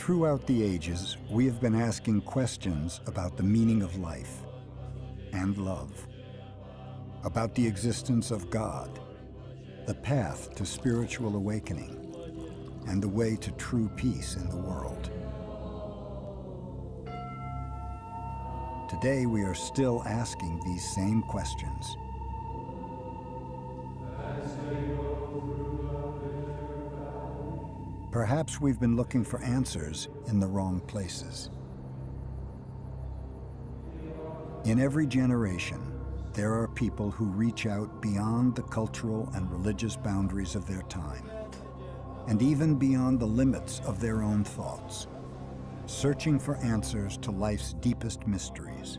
Throughout the ages, we have been asking questions about the meaning of life and love, about the existence of God, the path to spiritual awakening, and the way to true peace in the world. Today, we are still asking these same questions. Perhaps we've been looking for answers in the wrong places. In every generation, there are people who reach out beyond the cultural and religious boundaries of their time, and even beyond the limits of their own thoughts, searching for answers to life's deepest mysteries.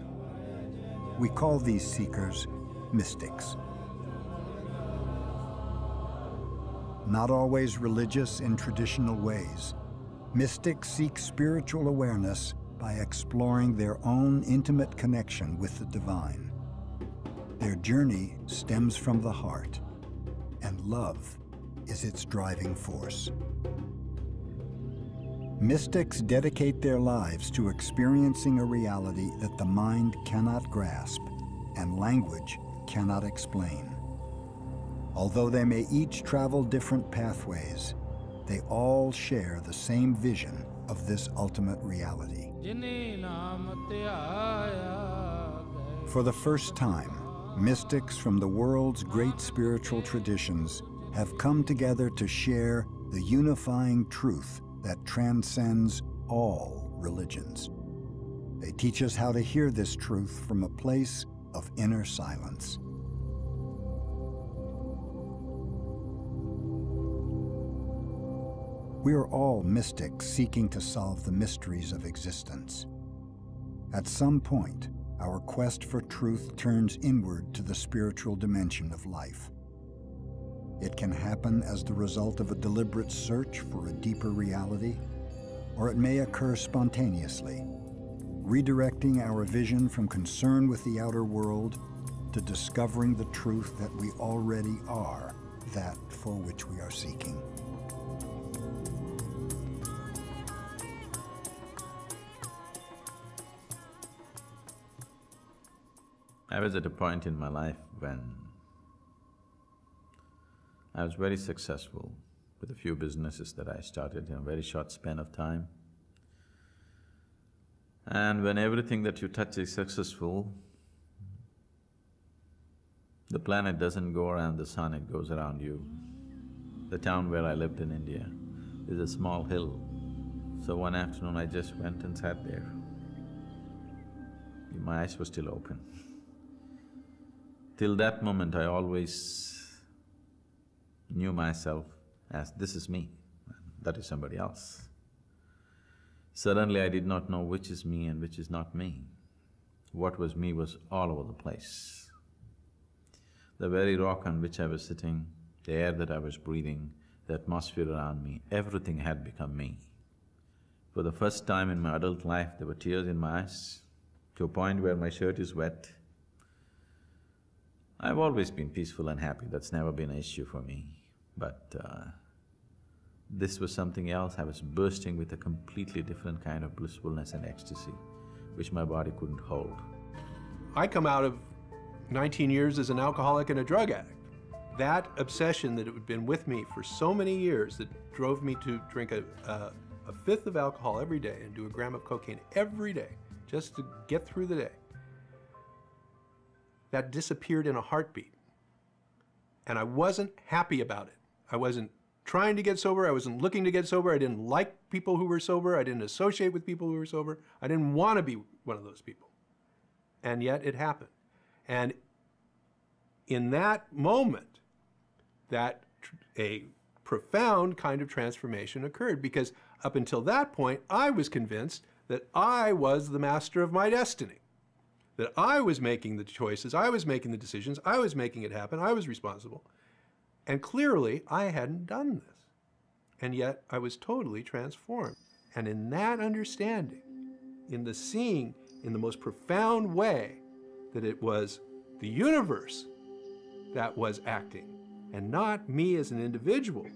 We call these seekers mystics. Not always religious in traditional ways, mystics seek spiritual awareness by exploring their own intimate connection with the divine. Their journey stems from the heart, and love is its driving force. Mystics dedicate their lives to experiencing a reality that the mind cannot grasp and language cannot explain. Although they may each travel different pathways, they all share the same vision of this ultimate reality. For the first time, mystics from the world's great spiritual traditions have come together to share the unifying truth that transcends all religions. They teach us how to hear this truth from a place of inner silence. We are all mystics seeking to solve the mysteries of existence. At some point, our quest for truth turns inward to the spiritual dimension of life. It can happen as the result of a deliberate search for a deeper reality, or it may occur spontaneously, redirecting our vision from concern with the outer world to discovering the truth that we already are, that for which we are seeking. I was at a point in my life when I was very successful with a few businesses that I started in a very short span of time. And when everything that you touch is successful, the planet doesn't go around the sun, it goes around you. The town where I lived in India is a small hill. So one afternoon I just went and sat there. My eyes were still open. Till that moment, I always knew myself as, this is me, that is somebody else. Suddenly, I did not know which is me and which is not me. What was me was all over the place. The very rock on which I was sitting, the air that I was breathing, the atmosphere around me, everything had become me. For the first time in my adult life, there were tears in my eyes, to a point where my shirt is wet. I've always been peaceful and happy, that's never been an issue for me. But this was something else. I was bursting with a completely different kind of blissfulness and ecstasy, which my body couldn't hold. I come out of 19 years as an alcoholic and a drug addict. That obsession that had been with me for so many years that drove me to drink a fifth of alcohol every day and do a gram of cocaine every day just to get through the day, that disappeared in a heartbeat. And I wasn't happy about it. I wasn't trying to get sober, I wasn't looking to get sober, I didn't like people who were sober, I didn't associate with people who were sober, I didn't want to be one of those people. And yet it happened. And in that moment, that a profound kind of transformation occurred, because up until that point, I was convinced that I was the master of my destiny, that I was making the choices, I was making the decisions, I was making it happen, I was responsible. And clearly, I hadn't done this. And yet, I was totally transformed. And in that understanding, in the seeing in the most profound way that it was the universe that was acting, and not me as an individual,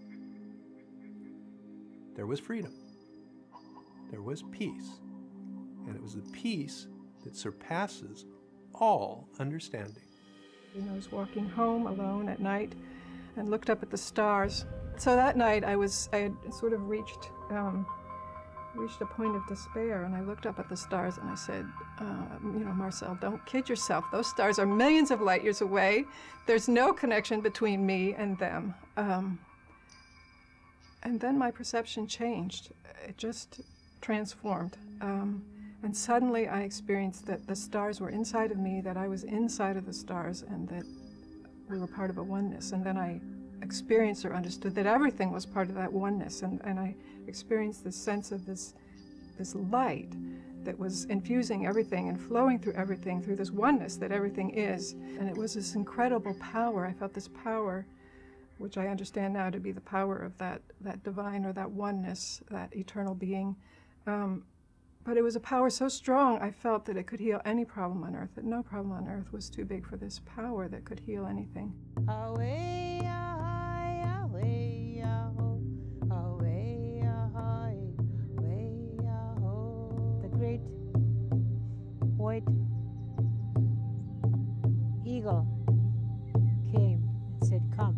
there was freedom. there was peace. And it was the peace that surpasses all understanding. I was walking home alone at night and looked up at the stars. So that night I had sort of reached a point of despair, and I looked up at the stars and I said, Marcel, don't kid yourself. Those stars are millions of light years away. There's no connection between me and them. And then my perception changed. It just transformed. And suddenly I experienced that the stars were inside of me, that I was inside of the stars, and that we were part of a oneness. And then I experienced or understood that everything was part of that oneness. And I experienced this sense of this light that was infusing everything and flowing through everything, through this oneness that everything is. And it was this incredible power. I felt this power, which I understand now to be the power of that divine or that oneness, that eternal being. But it was a power so strong, I felt that it could heal any problem on earth, that no problem on earth was too big for this power that could heal anything. Away, away, away, away, away, the great white eagle came and said, "Come,"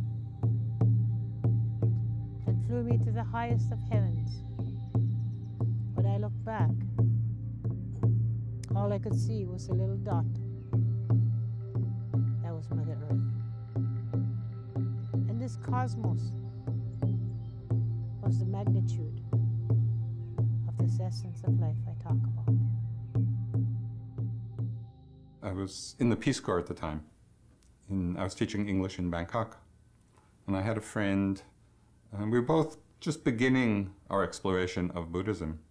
and flew me to the highest of heavens. When I looked back, all I could see was a little dot. That was Mother Earth. And this cosmos was the magnitude of this essence of life I talk about. I was in the Peace Corps at the time. I was teaching English in Bangkok. And I had a friend, and we were both just beginning our exploration of Buddhism.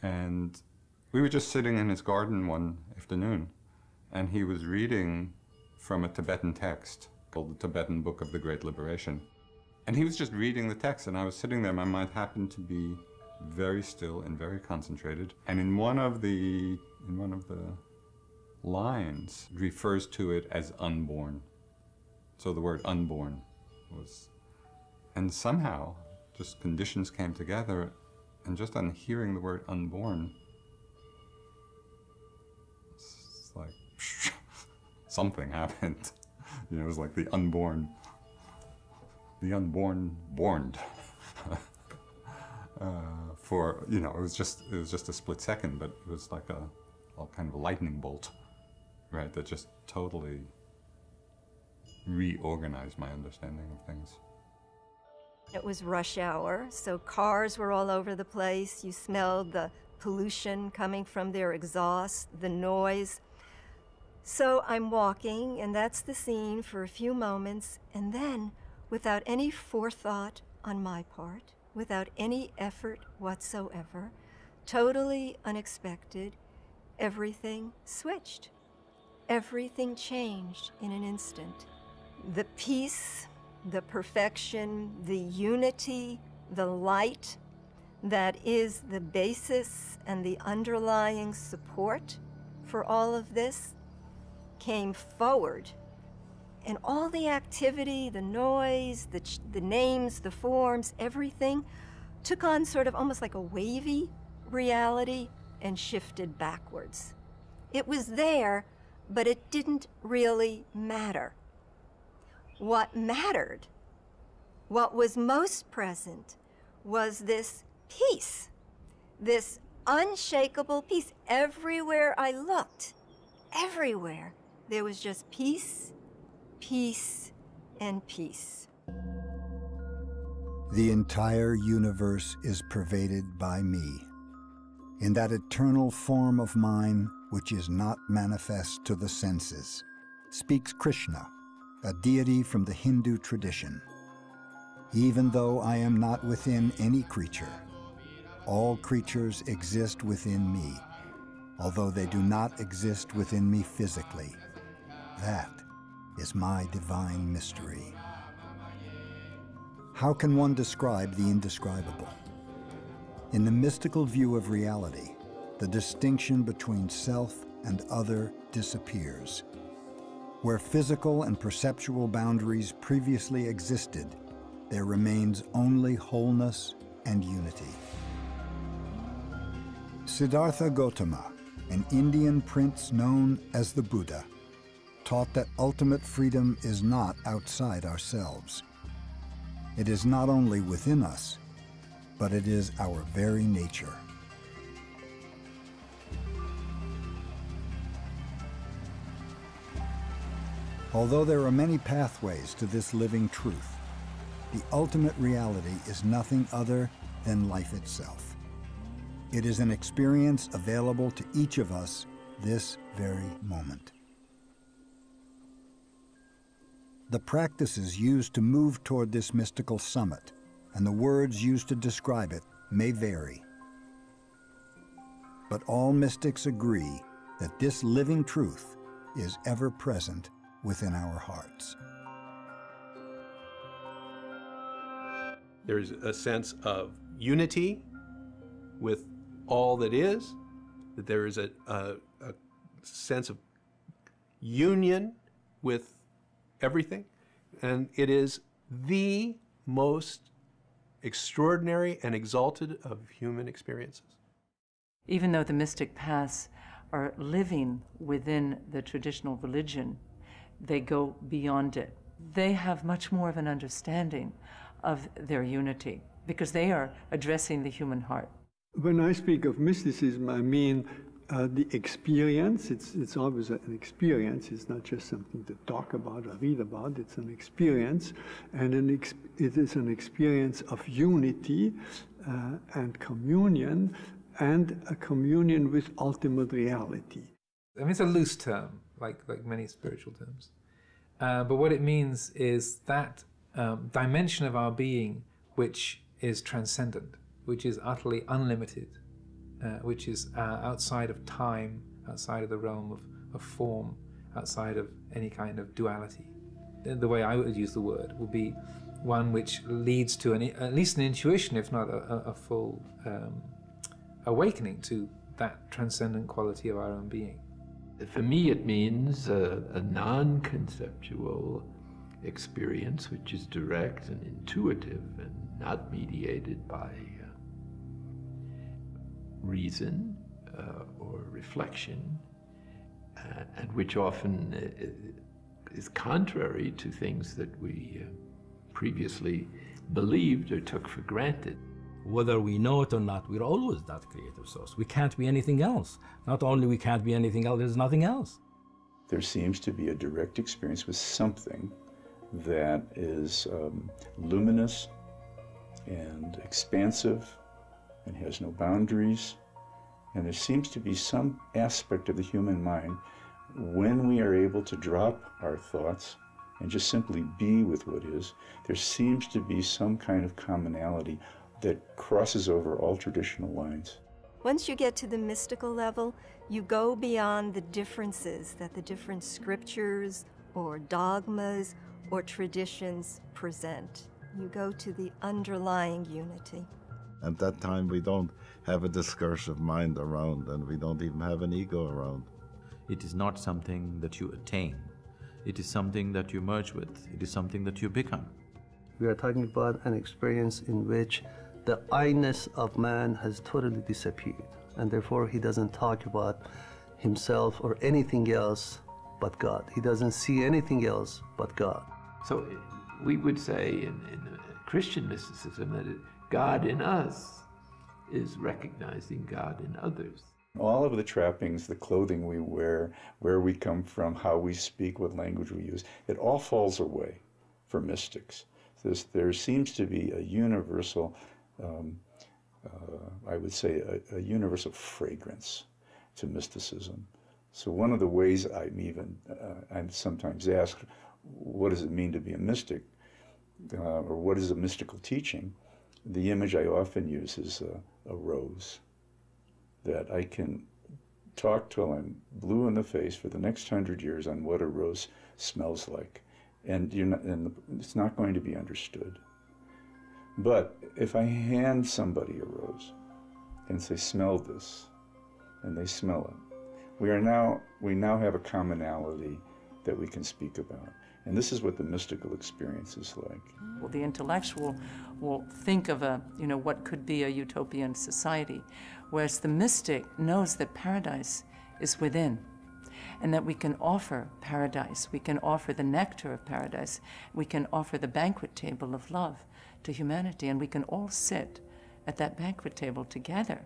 And we were just sitting in his garden one afternoon, and he was reading from a Tibetan text called the Tibetan Book of the Great Liberation. And he was just reading the text, and I was sitting there. My mind happened to be very still and very concentrated. And in one of the lines refers to it as unborn. So the word unborn was, and somehow just conditions came together. And just on hearing the word unborn, it's like something happened. It was like the unborn borned. It was just a split second, but it was like a kind of a lightning bolt, right? That just totally reorganized my understanding of things. It was rush hour, so cars were all over the place. You smelled the pollution coming from their exhaust, the noise. So I'm walking, and that's the scene for a few moments, and then, without any forethought on my part, without any effort whatsoever, totally unexpected, everything switched. Everything changed in an instant. The peace, the perfection, the unity, the light that is the basis and the underlying support for all of this came forward. And all the activity, the noise, the names, the forms, everything took on sort of almost like a wavy reality and shifted backwards. It was there, but it didn't really matter. What mattered, what was most present, was this peace, this unshakable peace. Everywhere I looked, everywhere, there was just peace, peace, and peace. The entire universe is pervaded by me, in that eternal form of mine which is not manifest to the senses, speaks Krishna, a deity from the Hindu tradition. Even though I am not within any creature, all creatures exist within me, although they do not exist within me physically. That is my divine mystery. How can one describe the indescribable? In the mystical view of reality, the distinction between self and other disappears. Where physical and perceptual boundaries previously existed, there remains only wholeness and unity. Siddhartha Gautama, an Indian prince known as the Buddha, taught that ultimate freedom is not outside ourselves. It is not only within us, but it is our very nature. Although there are many pathways to this living truth, the ultimate reality is nothing other than life itself. It is an experience available to each of us this very moment. The practices used to move toward this mystical summit and the words used to describe it may vary. But all mystics agree that this living truth is ever present within our hearts. There's a sense of unity with all that is, that there is a sense of union with everything, and it is the most extraordinary and exalted of human experiences. Even though the mystic paths are living within the traditional religion, they go beyond it. They have much more of an understanding of their unity because they are addressing the human heart. When I speak of mysticism, I mean the experience. It's always an experience. It's not just something to talk about or read about. It's an experience, and it is an experience of unity and communion, and a communion with ultimate reality. I mean, it's a loose term, like many spiritual terms. But what it means is that dimension of our being which is transcendent, which is utterly unlimited, which is outside of time, outside of the realm of form, outside of any kind of duality. The way I would use the word would be one which leads to at least an intuition, if not a full awakening to that transcendent quality of our own being. For me, it means a non-conceptual experience which is direct and intuitive and not mediated by reason or reflection, and which often is contrary to things that we previously believed or took for granted. Whether we know it or not, we're always that creative source. We can't be anything else. Not only we can't be anything else, there's nothing else. There seems to be a direct experience with something that is luminous and expansive and has no boundaries. And there seems to be some aspect of the human mind when we are able to drop our thoughts and just simply be with what is, there seems to be some kind of commonality that crosses over all traditional lines. Once you get to the mystical level, you go beyond the differences that the different scriptures or dogmas or traditions present. You go to the underlying unity. At that time, we don't have a discursive mind around, and we don't even have an ego around. It is not something that you attain. It is something that you merge with. It is something that you become. We are talking about an experience in which the I-ness of man has totally disappeared, and therefore he doesn't talk about himself or anything else but God. He doesn't see anything else but God. So we would say in Christian mysticism that God in us is recognizing God in others. All of the trappings, the clothing we wear, where we come from, how we speak, what language we use, it all falls away for mystics. There seems to be a universal, I would say, a universal fragrance to mysticism. So one of the ways I'm sometimes asked, what does it mean to be a mystic? Or what is a mystical teaching? The image I often use is a rose, that I can talk till I'm blue in the face for the next 100 years on what a rose smells like. And it's not going to be understood. But if I hand somebody a rose and say, smell this, and they smell it, we now have a commonality that we can speak about. And this is what the mystical experience is like. Well, the intellectual will think of a, what could be a utopian society, whereas the mystic knows that paradise is within, and that we can offer paradise, we can offer the nectar of paradise, we can offer the banquet table of love to humanity, and we can all sit at that banquet table together.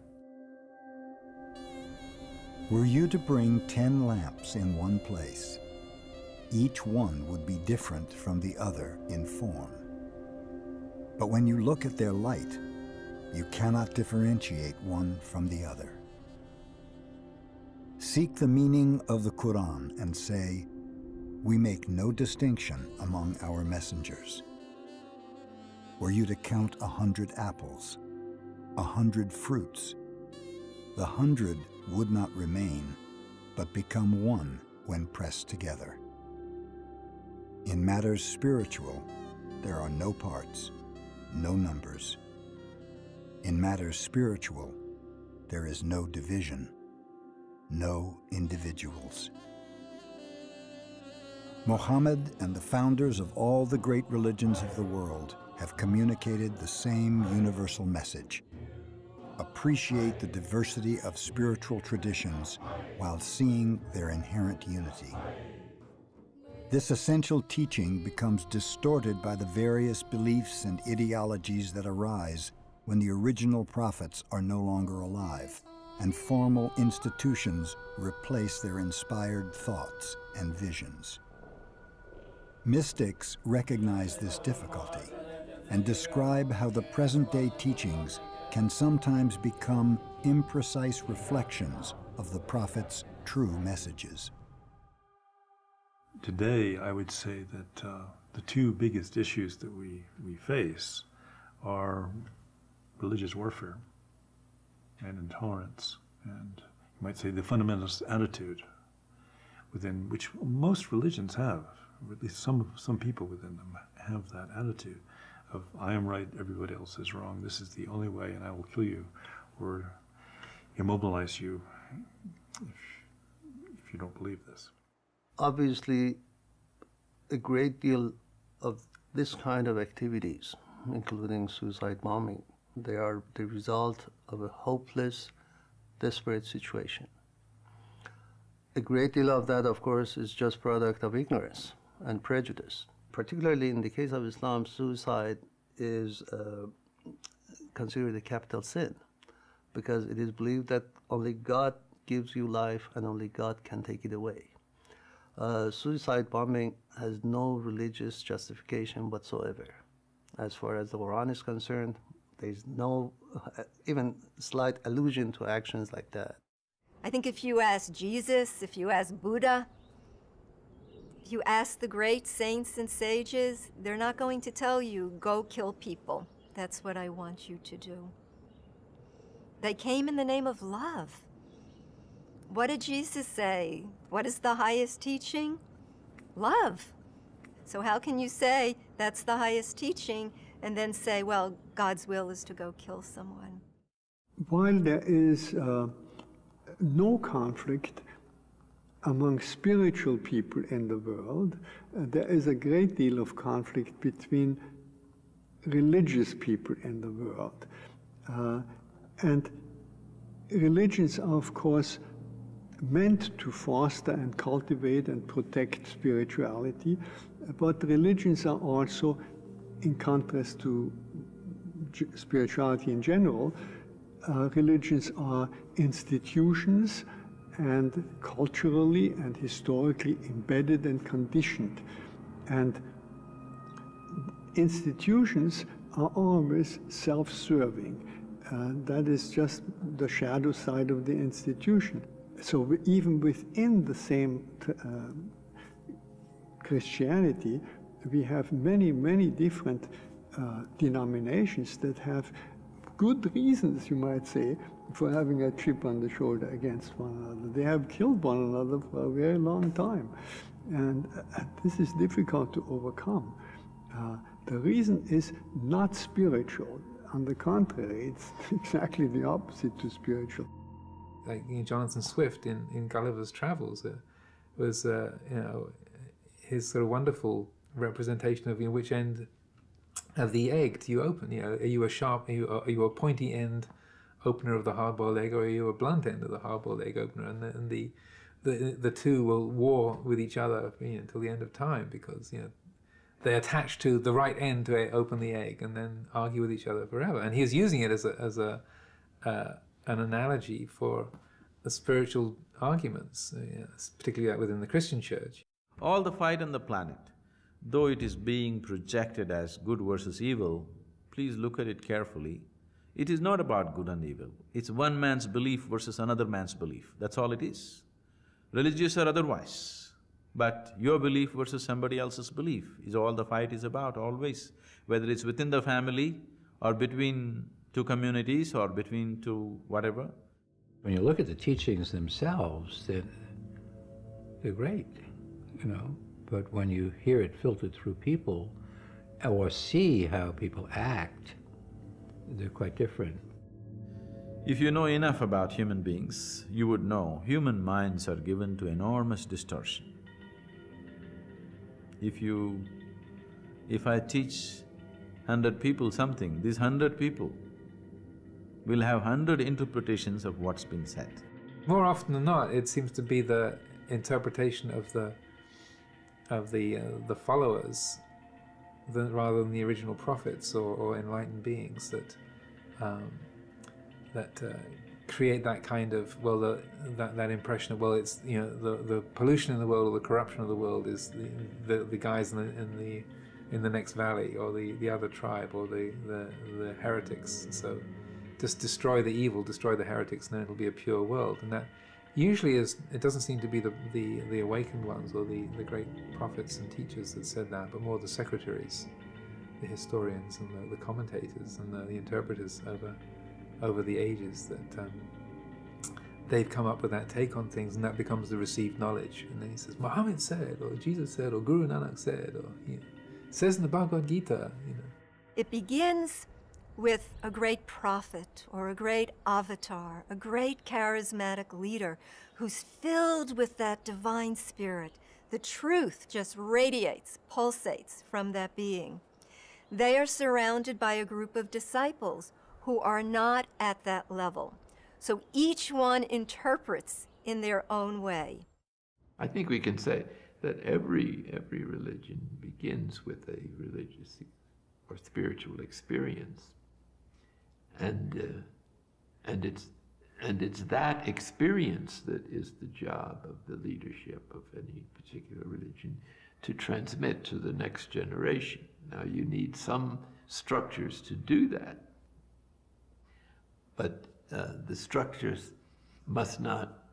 Were you to bring 10 lamps in one place, each one would be different from the other in form. But when you look at their light, you cannot differentiate one from the other. Seek the meaning of the Quran and say, we make no distinction among our messengers. Were you to count 100 apples, 100 fruits, the 100 would not remain, but become one when pressed together. In matters spiritual, there are no parts, no numbers. In matters spiritual, there is no division, no individuals. Muhammad and the founders of all the great religions of the world have communicated the same universal message. Appreciate the diversity of spiritual traditions while seeing their inherent unity. This essential teaching becomes distorted by the various beliefs and ideologies that arise when the original prophets are no longer alive, and formal institutions replace their inspired thoughts and visions. Mystics recognize this difficulty and describe how the present-day teachings can sometimes become imprecise reflections of the prophet's true messages. Today, I would say that the two biggest issues that we face are religious warfare and intolerance, and you might say the fundamentalist attitude within which most religions have, or at least some people within them have that attitude of, I am right, everybody else is wrong, this is the only way, and I will kill you or immobilize you if you don't believe this. Obviously, a great deal of this kind of activities, including suicide bombing, they are the result of a hopeless, desperate situation. A great deal of that, of course, is just product of ignorance and prejudice. Particularly in the case of Islam, suicide is considered a capital sin because it is believed that only God gives you life and only God can take it away. Suicide bombing has no religious justification whatsoever. As far as the Quran is concerned, there is no even slight allusion to actions like that. I think if you ask Jesus, if you ask Buddha, if you ask the great saints and sages, they're not going to tell you, go kill people. That's what I want you to do. They came in the name of love. What did Jesus say? What is the highest teaching? Love. So how can you say that's the highest teaching and then say, well, God's will is to go kill someone? While there is no conflict among spiritual people in the world, there is a great deal of conflict between religious people in the world. And religions are, of course, meant to foster and cultivate and protect spirituality, but religions are also, in contrast to spirituality in general, religions are institutions and culturally and historically embedded and conditioned. And institutions are always self-serving. That is just the shadow side of the institution. So even within the same Christianity, we have many, many different denominations that have good reasons, you might say, for having a chip on the shoulder against one another. They have killed one another for a very long time. And this is difficult to overcome. The reason is not spiritual. On the contrary, it's exactly the opposite to spiritual. Like Jonathan Swift in Gulliver's Travels was, his sort of wonderful representation of, which end of the egg do you open? Are you a sharp? Are you a pointy end opener of the hard-boiled egg, or are you a blunt end of the hard-boiled egg opener? And the two will war with each other until the end of time, because they attach to the right end to open the egg, and then argue with each other forever. And he is using it as an analogy for the spiritual arguments, particularly within the Christian church. All the fight on the planet, though it is being projected as good versus evil, please look at it carefully. It is not about good and evil. It's one man's belief versus another man's belief. That's all it is. Religious or otherwise. But your belief versus somebody else's belief is all the fight is about, always. Whether it's within the family or between two communities or between two whatever. When you look at the teachings themselves, they're great, but when you hear it filtered through people or see how people act, they're quite different. If you know enough about human beings, you would know human minds are given to enormous distortion. If I teach 100 people something, these 100 people will have 100 interpretations of what's been said. More often than not, it seems to be the interpretation of the followers rather than the original prophets or enlightened beings that create that kind of, that impression of, it's the pollution in the world or the corruption of the world is the guys in the next valley, or the other tribe, or the heretics. So just destroy the evil, destroy the heretics, and then it'll be a pure world. And that usually it doesn't seem to be the awakened ones or the great prophets and teachers that said that, but more the secretaries, the historians and the commentators and the interpreters over the ages, that they've come up with that take on things, and that becomes the received knowledge. And then he says, Muhammad said, or Jesus said, or Guru Nanak said, or says in the Bhagavad Gita. It begins with a great prophet or a great avatar, a great charismatic leader who's filled with that divine spirit. The truth just radiates, pulsates from that being. They are surrounded by a group of disciples who are not at that level. So each one interprets in their own way. I think we can say that every religion begins with a religious or spiritual experience. And it's that experience that is the job of the leadership of any particular religion to transmit to the next generation. Now, you need some structures to do that, but the structures must not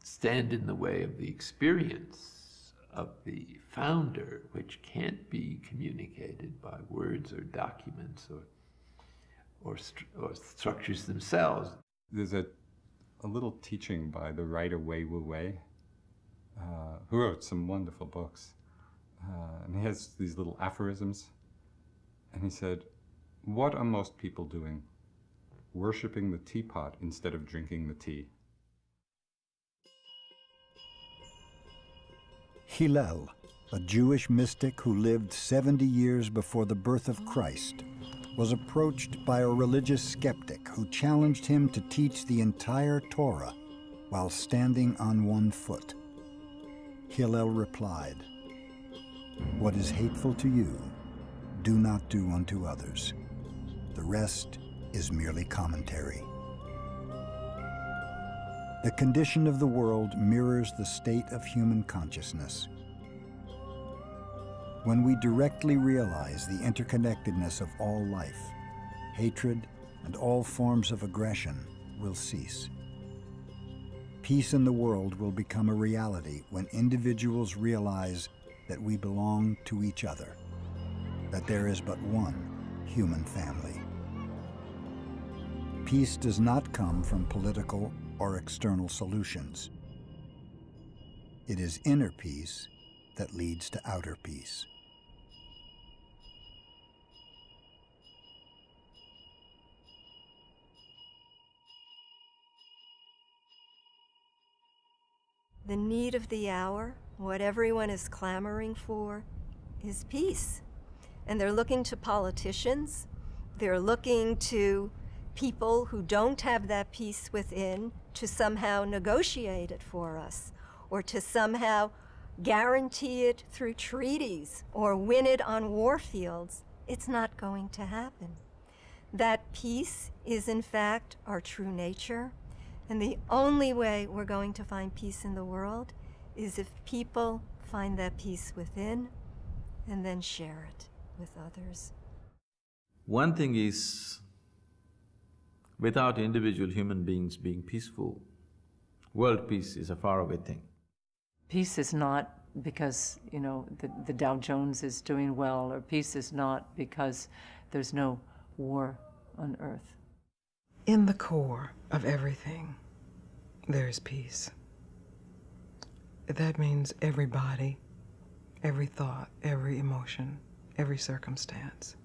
stand in the way of the experience of the founder, which can't be communicated by words or documents or structures themselves. There's a little teaching by the writer Wei Wu Wei, who wrote some wonderful books. And he has these little aphorisms. And he said, what are most people doing? Worshipping the teapot instead of drinking the tea. Hillel, a Jewish mystic who lived 70 years before the birth of Christ, was approached by a religious skeptic who challenged him to teach the entire Torah while standing on one foot. Hillel replied, "What is hateful to you, do not do unto others. The rest is merely commentary." The condition of the world mirrors the state of human consciousness. When we directly realize the interconnectedness of all life, hatred and all forms of aggression will cease. Peace in the world will become a reality when individuals realize that we belong to each other, that there is but one human family. Peace does not come from political or external solutions. It is inner peace that leads to outer peace. The need of the hour what everyone is clamoring for is peace. And they're looking to politicians, they're looking to people who don't have that peace within to somehow negotiate it for us, or to somehow guarantee it through treaties, or win it on war fields. It's not going to happen. That peace is, in fact, our true nature, and the only way we're going to find peace in the world is if people find that peace within and then share it with others. One thing is, without individual human beings being peaceful, world peace is a faraway thing. Peace is not because, you know, the Dow Jones is doing well, or peace is not because there's no war on earth. In the core of everything, there is peace. That means every body, every thought, every emotion, every circumstance.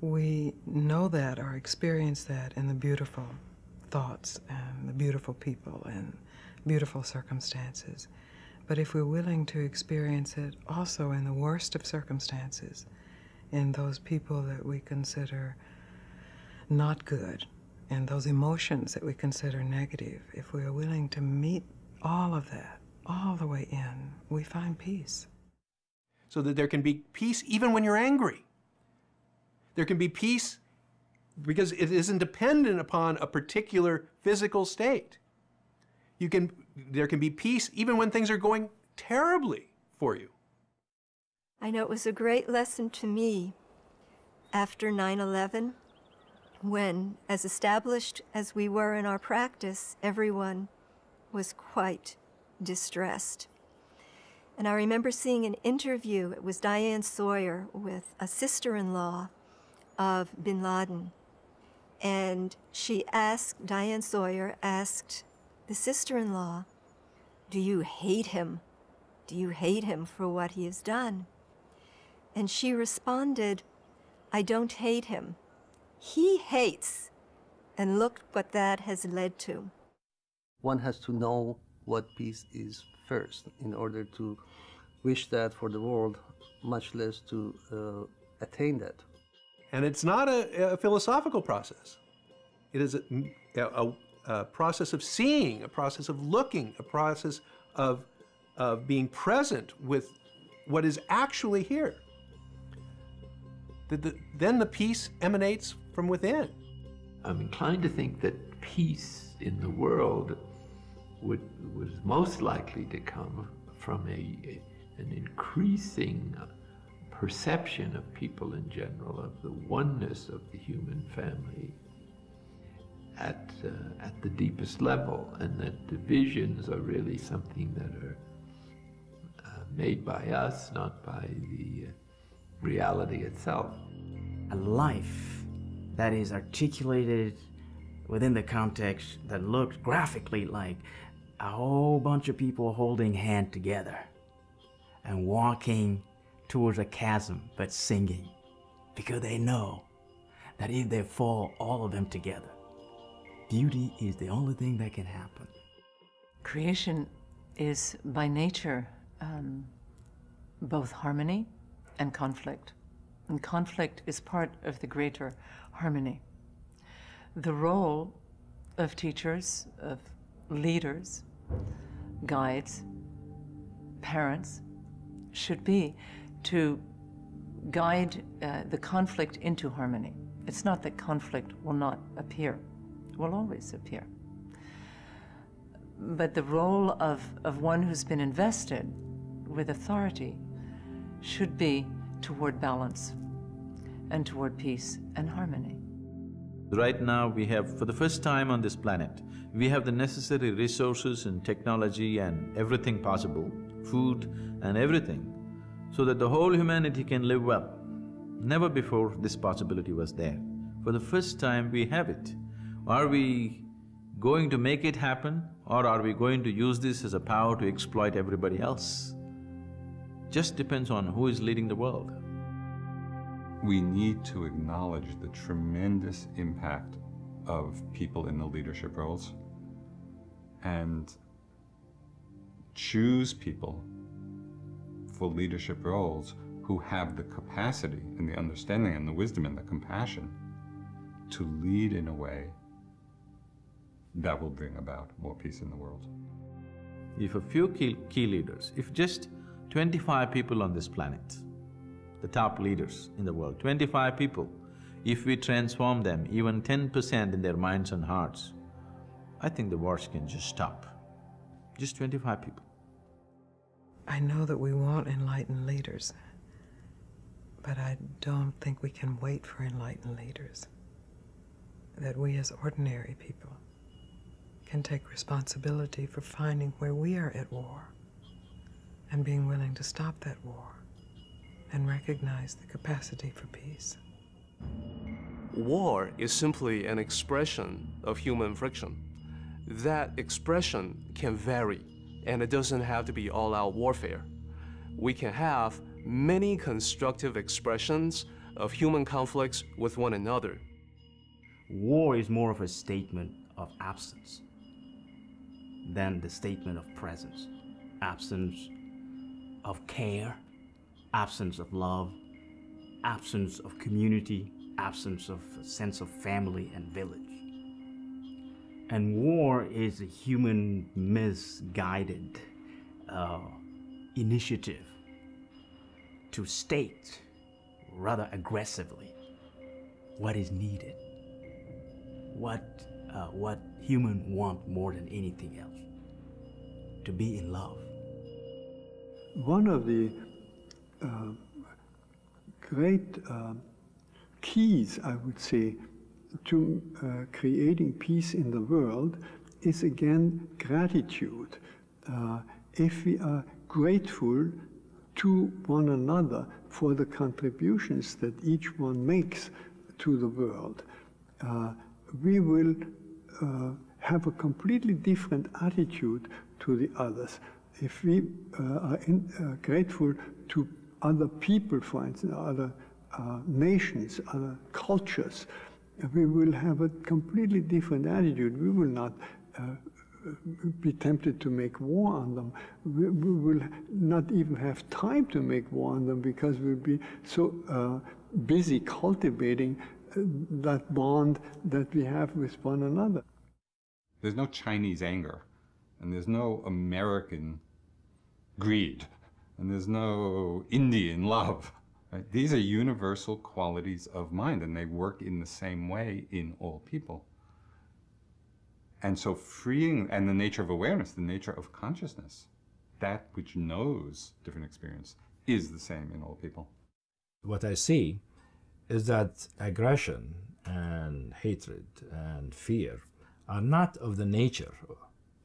We know that or experience that in the beautiful thoughts and the beautiful people and beautiful circumstances. But if we're willing to experience it also in the worst of circumstances, in those people that we consider not good, and those emotions that we consider negative, if we are willing to meet all of that, all the way in, we find peace. So that there can be peace even when you're angry. There can be peace because it isn't dependent upon a particular physical state. There can be peace even when things are going terribly for you. I know it was a great lesson to me after 9/11, when, as established as we were in our practice, everyone was quite distressed. And I remember seeing an interview, it was Diane Sawyer with a sister-in-law of bin Laden. And Diane Sawyer asked the sister-in-law, "Do you hate him? Do you hate him for what he has done?" And she responded, "I don't hate him. He hates, and look what that has led to." One has to know what peace is first in order to wish that for the world, much less to attain that. And it's not a philosophical process. It is a process of seeing, a process of looking, a process of being present with what is actually here. Then the peace emanates from within. I'm inclined to think that peace in the world was most likely to come from an increasing perception of people in general, of the oneness of the human family at the deepest level, and that divisions are really something that are made by us, not by the reality itself. A life that is articulated within the context that looks graphically like a whole bunch of people holding hands together and walking towards a chasm, but singing, because they know that if they fall, all of them together, beauty is the only thing that can happen. Creation is by nature both harmony and conflict. And conflict is part of the greater harmony. The role of teachers, of leaders, guides, parents, should be to guide the conflict into harmony. It's not that conflict will not appear, it will always appear. But the role of one who's been invested with authority should be toward balance and toward peace and harmony. Right now we have, for the first time on this planet, we have the necessary resources and technology and everything possible, food and everything, so that the whole humanity can live well. Never before this possibility was there. For the first time we have it. Are we going to make it happen, or are we going to use this as a power to exploit everybody else? Just depends on who is leading the world. We need to acknowledge the tremendous impact of people in the leadership roles and choose people meaningful leadership roles who have the capacity and the understanding and the wisdom and the compassion to lead in a way that will bring about more peace in the world. If a few key leaders, if just 25 people on this planet, the top leaders in the world, 25 people, if we transform them even 10% in their minds and hearts, I think the wars can just stop. Just 25 people. I know that we want enlightened leaders, but I don't think we can wait for enlightened leaders. That we as ordinary people can take responsibility for finding where we are at war and being willing to stop that war and recognize the capacity for peace. War is simply an expression of human friction. That expression can vary, and it doesn't have to be all-out warfare. We can have many constructive expressions of human conflicts with one another. War is more of a statement of absence than the statement of presence. Absence of care, absence of love, absence of community, absence of a sense of family and village. And war is a human misguided initiative to state rather aggressively what is needed, what humans want more than anything else, to be in love. One of the great keys, I would say, to creating peace in the world is again gratitude. If we are grateful to one another for the contributions that each one makes to the world, we will have a completely different attitude to the others. If we are grateful to other people, for instance, other nations, other cultures, we will have a completely different attitude. We will not be tempted to make war on them. We will not even have time to make war on them because we'll be so busy cultivating that bond that we have with one another. There's no Chinese anger, and there's no American greed, and there's no Indian love. Right? These are universal qualities of mind, and they work in the same way in all people. And so freeing, and the nature of awareness, the nature of consciousness, that which knows different experience, is the same in all people. What I see is that aggression and hatred and fear are not of the nature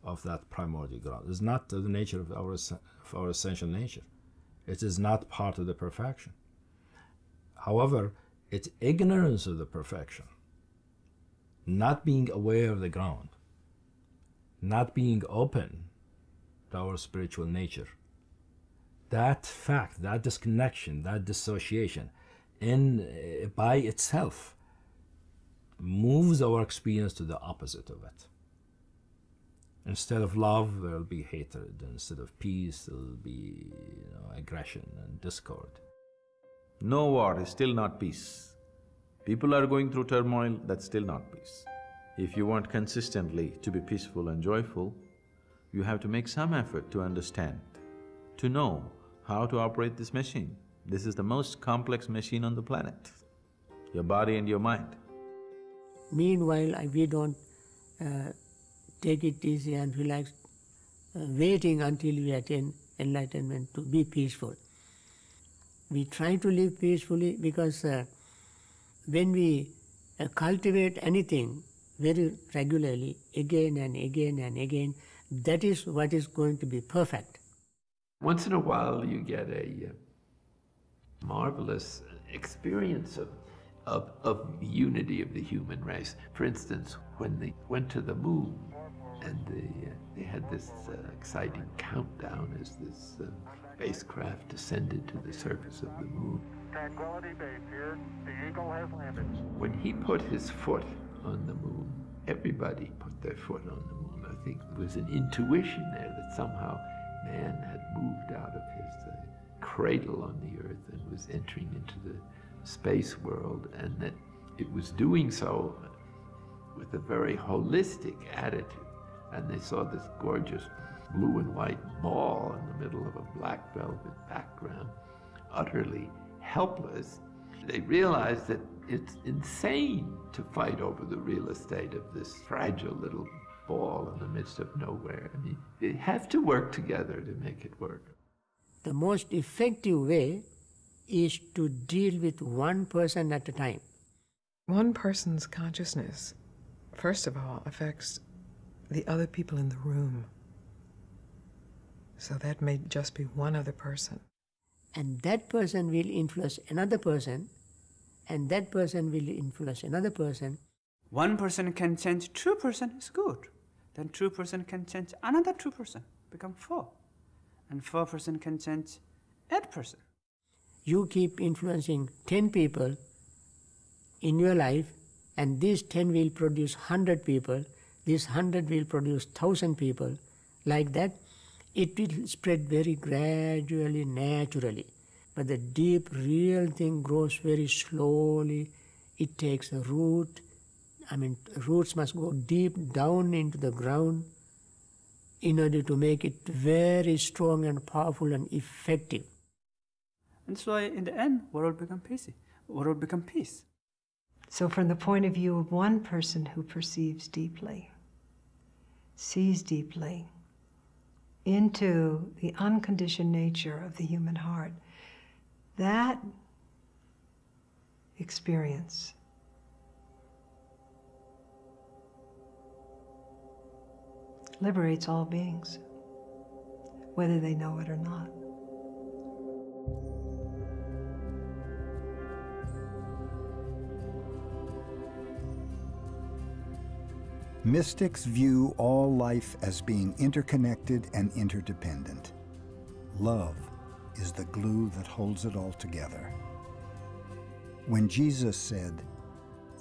of that primordial ground. It's not the nature of our essential nature. It is not part of the perfection. However, it's ignorance of the perfection, not being aware of the ground, not being open to our spiritual nature. That fact, that disconnection, that dissociation, by itself moves our experience to the opposite of it. Instead of love, there will be hatred. Instead of peace, there will be aggression and discord. No war is still not peace. People are going through turmoil, that's still not peace. If you want consistently to be peaceful and joyful, you have to make some effort to understand, to know how to operate this machine. This is the most complex machine on the planet, your body and your mind. Meanwhile, we don't take it easy and relax, waiting until we attain enlightenment to be peaceful. We try to live peacefully because when we cultivate anything very regularly, again and again and again, that is what is going to be perfect. Once in a while you get a marvelous experience of unity of the human race. For instance, when they went to the moon and they had this exciting countdown as this spacecraft descended to the surface of the moon. Tranquility Base here, the Eagle has landed. When he put his foot on the moon, everybody put their foot on the moon. I think there was an intuition there that somehow man had moved out of cradle on the Earth and was entering into the space world, and that it was doing so with a very holistic attitude. And they saw this gorgeous blue and white ball in the middle of a black velvet background, utterly helpless. They realized that it's insane to fight over the real estate of this fragile little ball in the midst of nowhere. I mean, they have to work together to make it work. The most effective way is to deal with one person at a time. One person's consciousness, first of all, affects the other people in the room. So that may just be one other person. And that person will influence another person, and that person will influence another person. One person can change 2 person is good. Then 2 person can change another 2 person, become 4. And 4 person can change 8 person. You keep influencing 10 people in your life, and these 10 will produce 100 people, this 100 will produce 1,000 people. Like that, it will spread very gradually, naturally. But the deep, real thing grows very slowly. It takes a root. I mean, roots must go deep down into the ground in order to make it very strong and powerful and effective. And so in the end, world become peace. World become peace. So from the point of view of one person who perceives deeply, sees deeply into the unconditioned nature of the human heart, that experience liberates all beings, whether they know it or not. Mystics view all life as being interconnected and interdependent. Love is the glue that holds it all together. When Jesus said,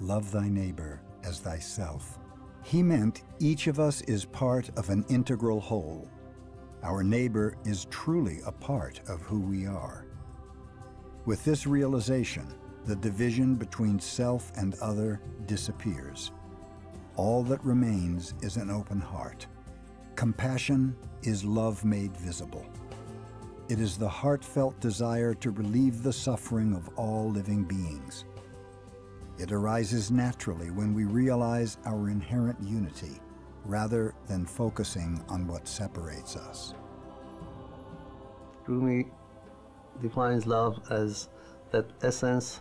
"Love thy neighbor as thyself," he meant each of us is part of an integral whole. Our neighbor is truly a part of who we are. With this realization, the division between self and other disappears. All that remains is an open heart. Compassion is love made visible. It is the heartfelt desire to relieve the suffering of all living beings. It arises naturally when we realize our inherent unity, rather than focusing on what separates us. Rumi defines love as that essence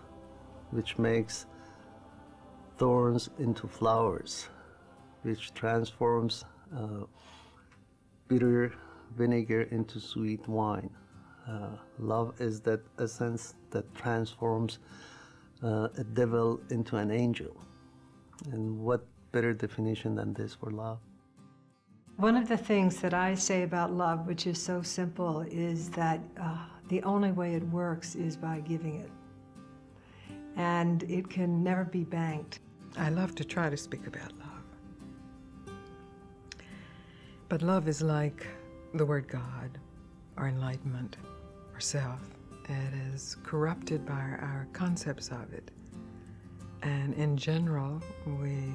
which makes thorns into flowers, which transforms bitter vinegar into sweet wine. Love is that essence that transforms a devil into an angel. And what better definition than this for love? One of the things that I say about love, which is so simple, is that the only way it works is by giving it. And it can never be banked. I love to try to speak about love. But love is like the word God, or enlightenment, or self. It is corrupted by our concepts of it. And in general, we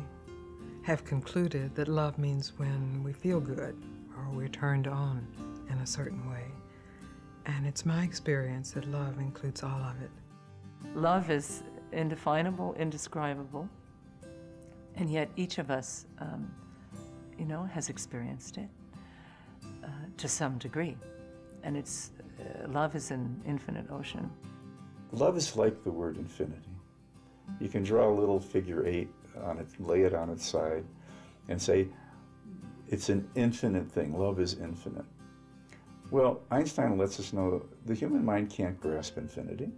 have concluded that love means when we feel good, or we're turned on in a certain way. And it's my experience that love includes all of it. Love is indefinable, indescribable, and yet each of us, has experienced it to some degree. And it's love is an infinite ocean. Love is like the word infinity. You can draw a little figure 8 on it, lay it on its side, and say, it's an infinite thing. Love is infinite. Well, Einstein lets us know the human mind can't grasp infinity,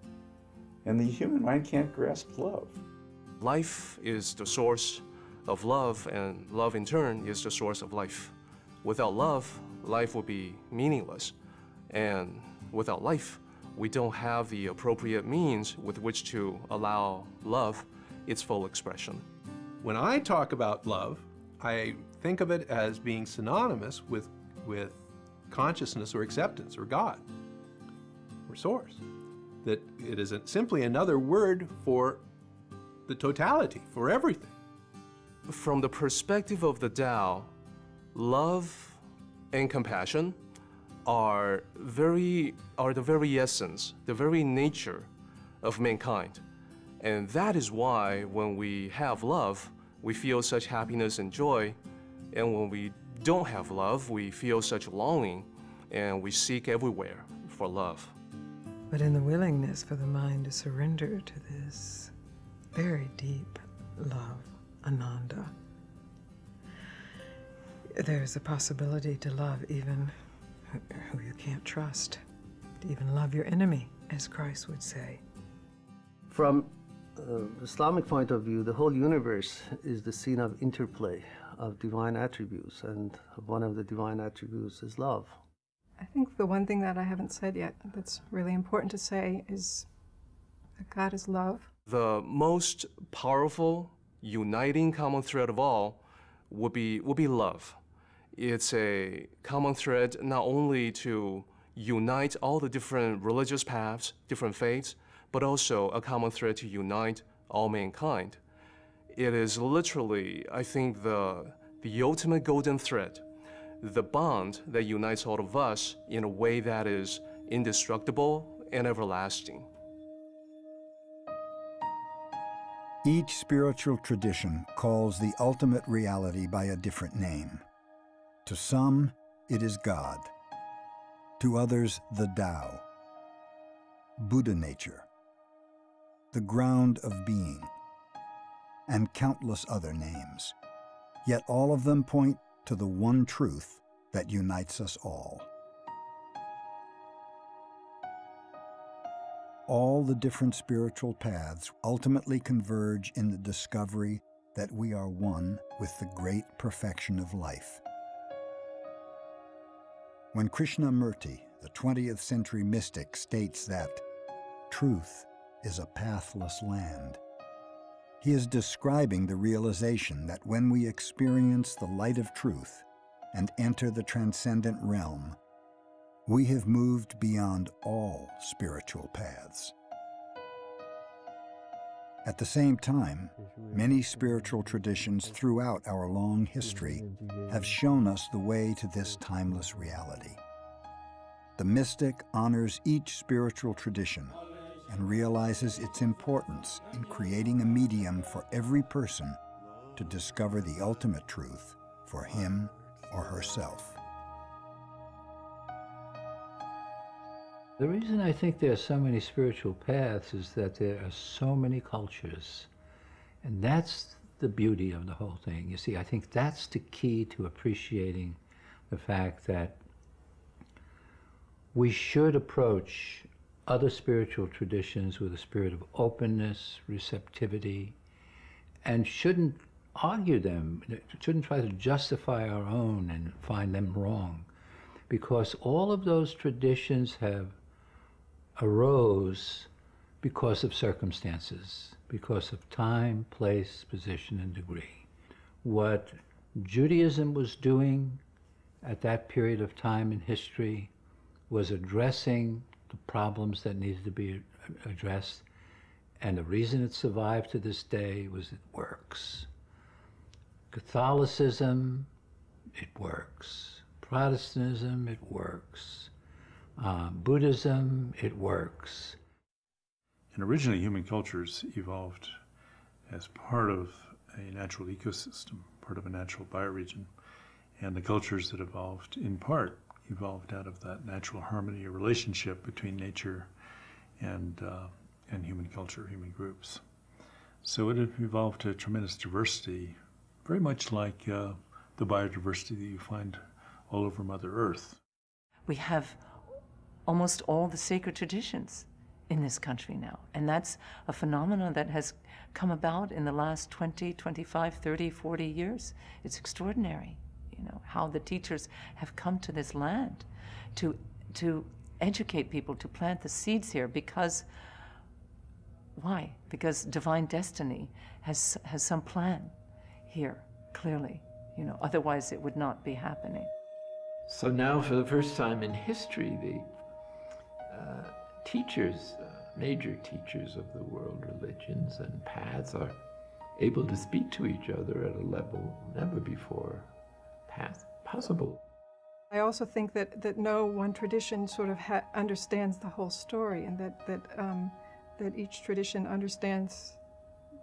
and the human mind can't grasp love. Life is the source of love, and love in turn is the source of life. Without love, life will be meaningless. And without life, we don't have the appropriate means with which to allow love its full expression. When I talk about love, I think of it as being synonymous with consciousness or acceptance or God. or source. That it is simply another word for the totality, for everything. From the perspective of the Tao, love and compassion are the very essence, the very nature of mankind. And that is why when we have love, we feel such happiness and joy. And when we don't have love, we feel such longing, and we seek everywhere for love. But in the willingness for the mind to surrender to this very deep love, Ananda, there's a possibility to love even who you can't trust, to even love your enemy, as Christ would say. From Islamic point of view, the whole universe is the scene of interplay of divine attributes, and one of the divine attributes is love. I think the one thing that I haven't said yet that's really important to say is that God is love. The most powerful, uniting common thread of all would be love. It's a common thread not only to unite all the different religious paths, different faiths, but also a common thread to unite all mankind. It is literally, I think, the ultimate golden thread, the bond that unites all of us in a way that is indestructible and everlasting. Each spiritual tradition calls the ultimate reality by a different name. To some, it is God. To others, the Tao, Buddha nature, the ground of being, and countless other names. Yet all of them point to the one truth that unites us all. All the different spiritual paths ultimately converge in the discovery that we are one with the great perfection of life. When Krishnamurti, the 20th century mystic, states that truth is a pathless land, he is describing the realization that when we experience the light of truth and enter the transcendent realm, we have moved beyond all spiritual paths. At the same time, many spiritual traditions throughout our long history have shown us the way to this timeless reality. The mystic honors each spiritual tradition and realizes its importance in creating a medium for every person to discover the ultimate truth for him or herself. The reason I think there are so many spiritual paths is that there are so many cultures, and that's the beauty of the whole thing. You see, I think that's the key to appreciating the fact that we should approach other spiritual traditions with a spirit of openness, receptivity, and shouldn't argue them, shouldn't try to justify our own and find them wrong, because all of those traditions have arose because of circumstances, because of time, place, position, and degree. What Judaism was doing at that period of time in history was addressing the problems that needed to be addressed, and the reason it survived to this day was it works. Catholicism, it works. Protestantism, it works. Buddhism, it works. And originally human cultures evolved as part of a natural ecosystem, part of a natural bioregion. And the cultures that evolved, in part, evolved out of that natural harmony or relationship between nature and human culture, human groups. So it evolved to tremendous diversity, very much like the biodiversity that you find all over Mother Earth. We have almost all the sacred traditions in this country now, and that's a phenomenon that has come about in the last 20, 25, 30, 40 years. It's extraordinary, you know, how the teachers have come to this land to educate people, to plant the seeds here, because why? Because divine destiny has some plan here, clearly, you know, otherwise it would not be happening. So now, for the first time in history, the teachers, major teachers of the world religions and paths are able to speak to each other at a level never before possible. I also think that no one tradition sort of understands the whole story, and that each tradition understands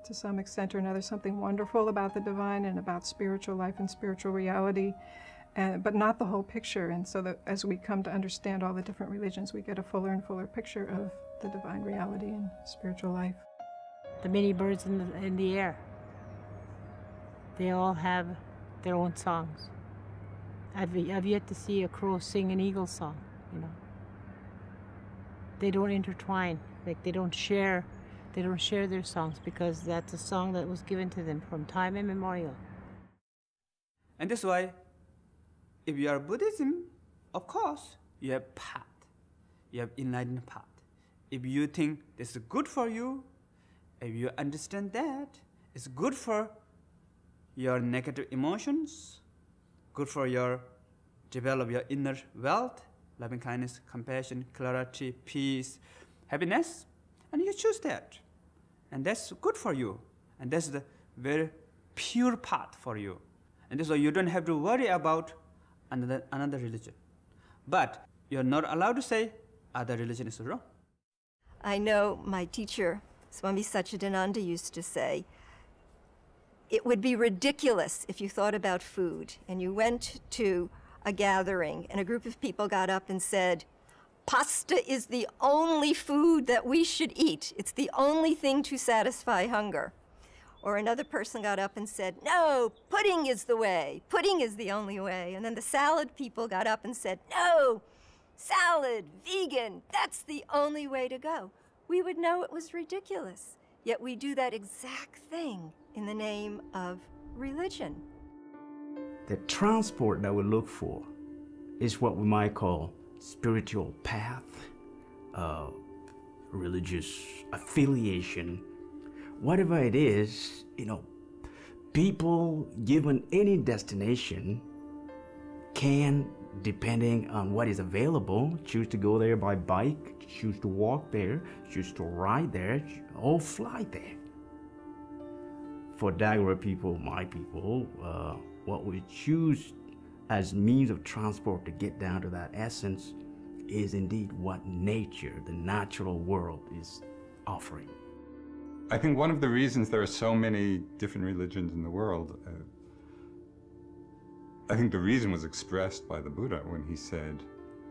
to some extent or another something wonderful about the divine and about spiritual life and spiritual reality, but not the whole picture. And so that as we come to understand all the different religions, we get a fuller and fuller picture of the divine reality and spiritual life. The many birds in the air, they all have their own songs. I've yet to see a crow sing an eagle song, you know. They don't intertwine, like they don't share their songs, because that's a song that was given to them from time immemorial. And that's why, if you are Buddhism, of course, you have path. You have enlightened path. If you think this is good for you, if you understand that, it's good for your negative emotions, good for your develop your inner wealth, loving kindness, compassion, clarity, peace, happiness, and you choose that. And that's good for you. And that's the very pure path for you. And that's why you don't have to worry about another religion. But you're not allowed to say other religion is wrong. I know my teacher, Swami Satchidananda, used to say, it would be ridiculous if you thought about food and you went to a gathering and a group of people got up and said, pasta is the only food that we should eat. It's the only thing to satisfy hunger. Or another person got up and said, no, pudding is the way. Pudding is the only way. And then the salad people got up and said, no, salad, vegan, that's the only way to go. We would know it was ridiculous. Yet we do that exact thing in the name of religion. The transport that we look for is what we might call spiritual path, religious affiliation, whatever it is. You know, people given any destination can, depending on what is available, choose to go there by bike, choose to walk there, choose to ride there, or fly there. For Dagara people, my people, what we choose as means of transport to get down to that essence is indeed what nature, the natural world, is offering. I think one of the reasons there are so many different religions in the world, I think the reason was expressed by the Buddha when he said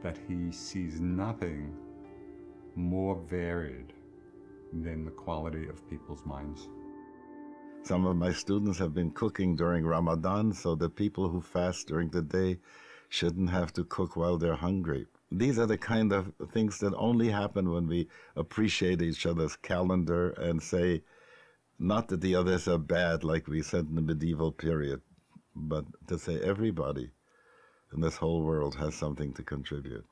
that he sees nothing more varied than the quality of people's minds. Some of my students have been cooking during Ramadan, so the people who fast during the day shouldn't have to cook while they're hungry. These are the kind of things that only happen when we appreciate each other's calendar and say, not that the others are bad like we said in the medieval period, but to say everybody in this whole world has something to contribute.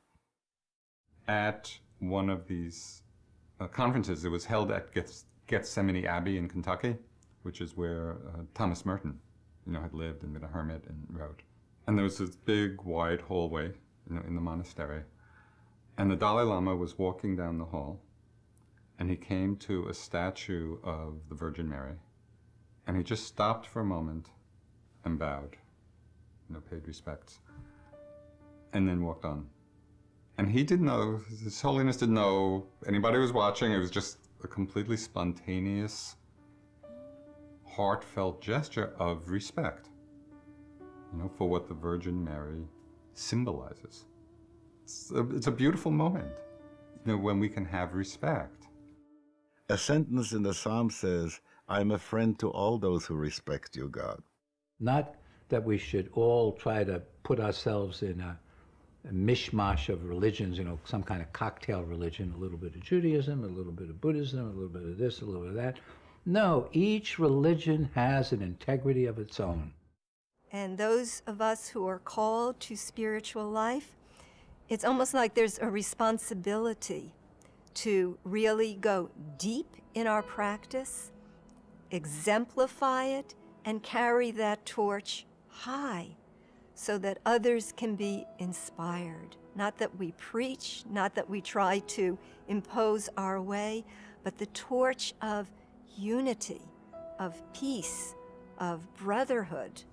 At one of these conferences, it was held at Gethsemane Abbey in Kentucky, which is where Thomas Merton, had lived and been a hermit and wrote. And there was this big, wide hallway, in the monastery. And the Dalai Lama was walking down the hall, and he came to a statue of the Virgin Mary. And he just stopped for a moment and bowed, paid respects, and then walked on. And he didn't know, His Holiness didn't know anybody was watching. It was just a completely spontaneous, heartfelt gesture of respect, for what the Virgin Mary symbolizes. It's a beautiful moment, when we can have respect. A sentence in the Psalm says, I'm a friend to all those who respect you, God. Not that we should all try to put ourselves in a mishmash of religions, some kind of cocktail religion, a little bit of Judaism, a little bit of Buddhism, a little bit of this, a little bit of that. No, each religion has an integrity of its own. And those of us who are called to spiritual life, it's almost like there's a responsibility to really go deep in our practice, exemplify it, and carry that torch high so that others can be inspired. Not that we preach, not that we try to impose our way, but the torch of unity, of peace, of brotherhood.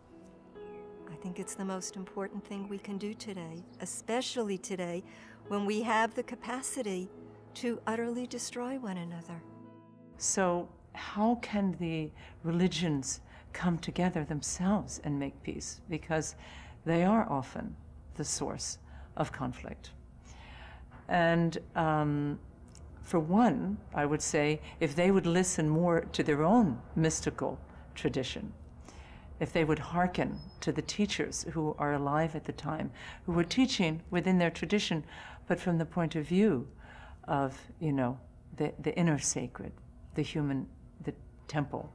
I think it's the most important thing we can do today, especially today when we have the capacity to utterly destroy one another. So how can the religions come together themselves and make peace? Because they are often the source of conflict. And for one, I would say, if they would listen more to their own mystical tradition, if they would hearken to the teachers who are alive at the time, who were teaching within their tradition, but from the point of view of, you know, the inner sacred, the human, the temple,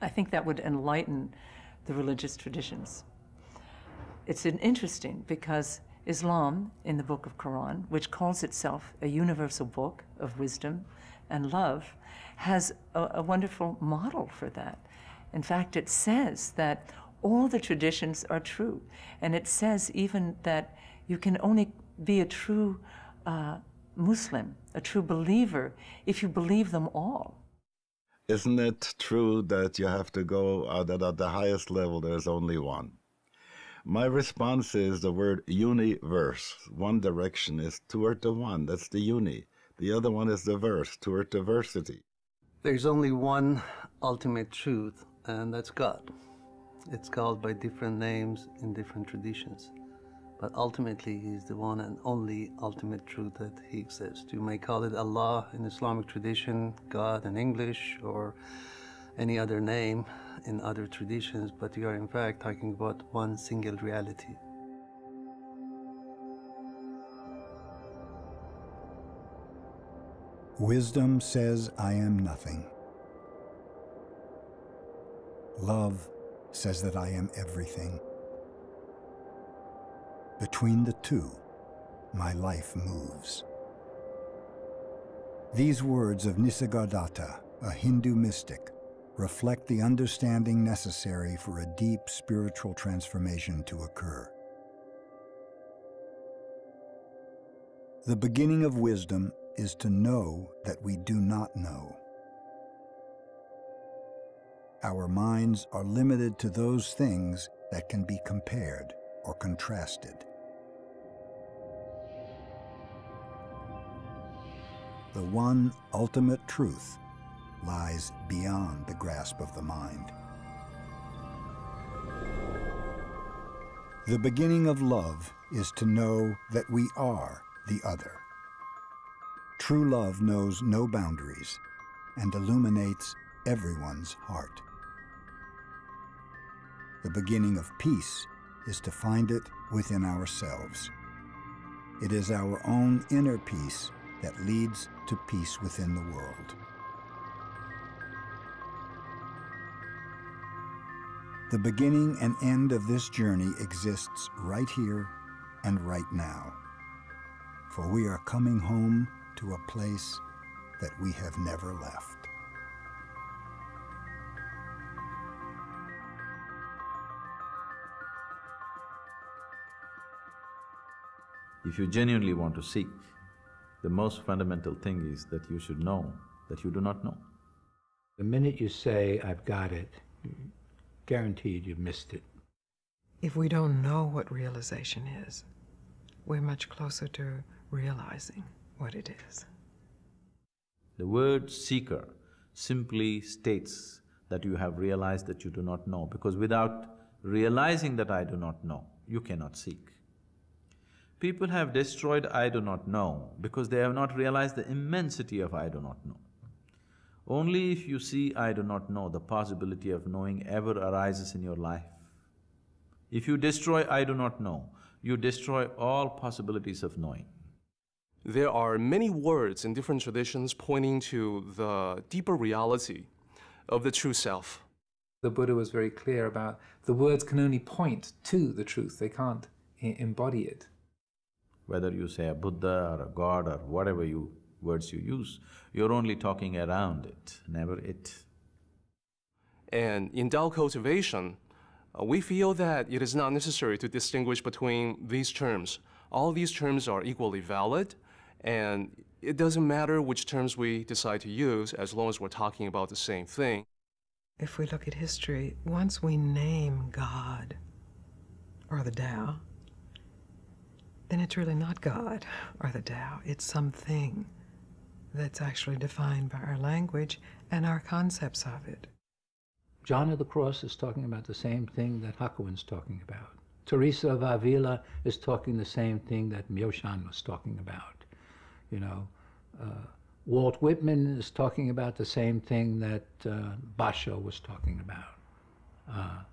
I think that would enlighten the religious traditions. It's interesting because Islam, in the Book of Quran, which calls itself a universal book of wisdom and love, has a wonderful model for that. In fact, it says that all the traditions are true. And it says even that you can only be a true Muslim, a true believer, if you believe them all. Isn't it true that you have to go, that at the highest level there's only one? My response is the word universe. One direction is toward the one, that's the uni. The other one is the verse, toward diversity. There's only one ultimate truth, and that's God. It's called by different names in different traditions. But ultimately, He's the one and only ultimate truth that He exists. You may call it Allah in Islamic tradition, God in English, or any other name in other traditions, but you are in fact talking about one single reality. Wisdom says, I am nothing. Love says that I am everything. Between the two, my life moves. These words of Nisargadatta, a Hindu mystic, reflect the understanding necessary for a deep spiritual transformation to occur. The beginning of wisdom is to know that we do not know. Our minds are limited to those things that can be compared or contrasted. The one ultimate truth lies beyond the grasp of the mind. The beginning of love is to know that we are the other. True love knows no boundaries and illuminates everyone's heart. The beginning of peace is to find it within ourselves. It is our own inner peace that leads to peace within the world. The beginning and end of this journey exists right here and right now, for we are coming home to a place that we have never left. If you genuinely want to seek, the most fundamental thing is that you should know that you do not know. The minute you say, I've got it, guaranteed you've missed it. If we don't know what realization is, we're much closer to realizing what it is. The word seeker simply states that you have realized that you do not know, because without realizing that I do not know, you cannot seek. People have destroyed I do not know because they have not realized the immensity of I do not know. Only if you see I do not know, the possibility of knowing ever arises in your life. If you destroy I do not know, you destroy all possibilities of knowing. There are many words in different traditions pointing to the deeper reality of the true self. The Buddha was very clear about the words can only point to the truth, they can't embody it. Whether you say a Buddha or a God or whatever words you use, you're only talking around it, never it. And in Tao cultivation, We feel that it is not necessary to distinguish between these terms. All these terms are equally valid, and it doesn't matter which terms we decide to use as long as we're talking about the same thing. If we look at history, once we name God or the Tao, then it's really not God or the Tao. It's something that's actually defined by our language and our concepts of it. John of the Cross is talking about the same thing that Hakuin's talking about. Teresa of Avila is talking the same thing that Myoshan was talking about. You know, Walt Whitman is talking about the same thing that Basho was talking about.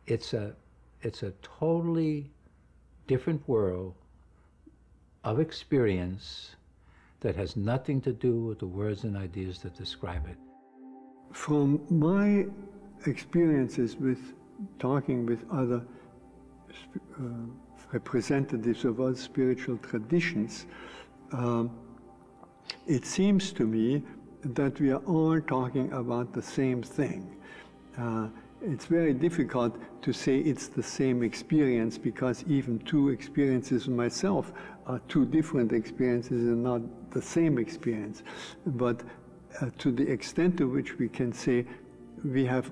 It's a totally different world of experience that has nothing to do with the words and ideas that describe it. From my experiences with talking with other representatives of other spiritual traditions, it seems to me that we are all talking about the same thing. It's very difficult to say it's the same experience, because even two experiences myself are two different experiences and not the same experience. But to the extent to which we can say we have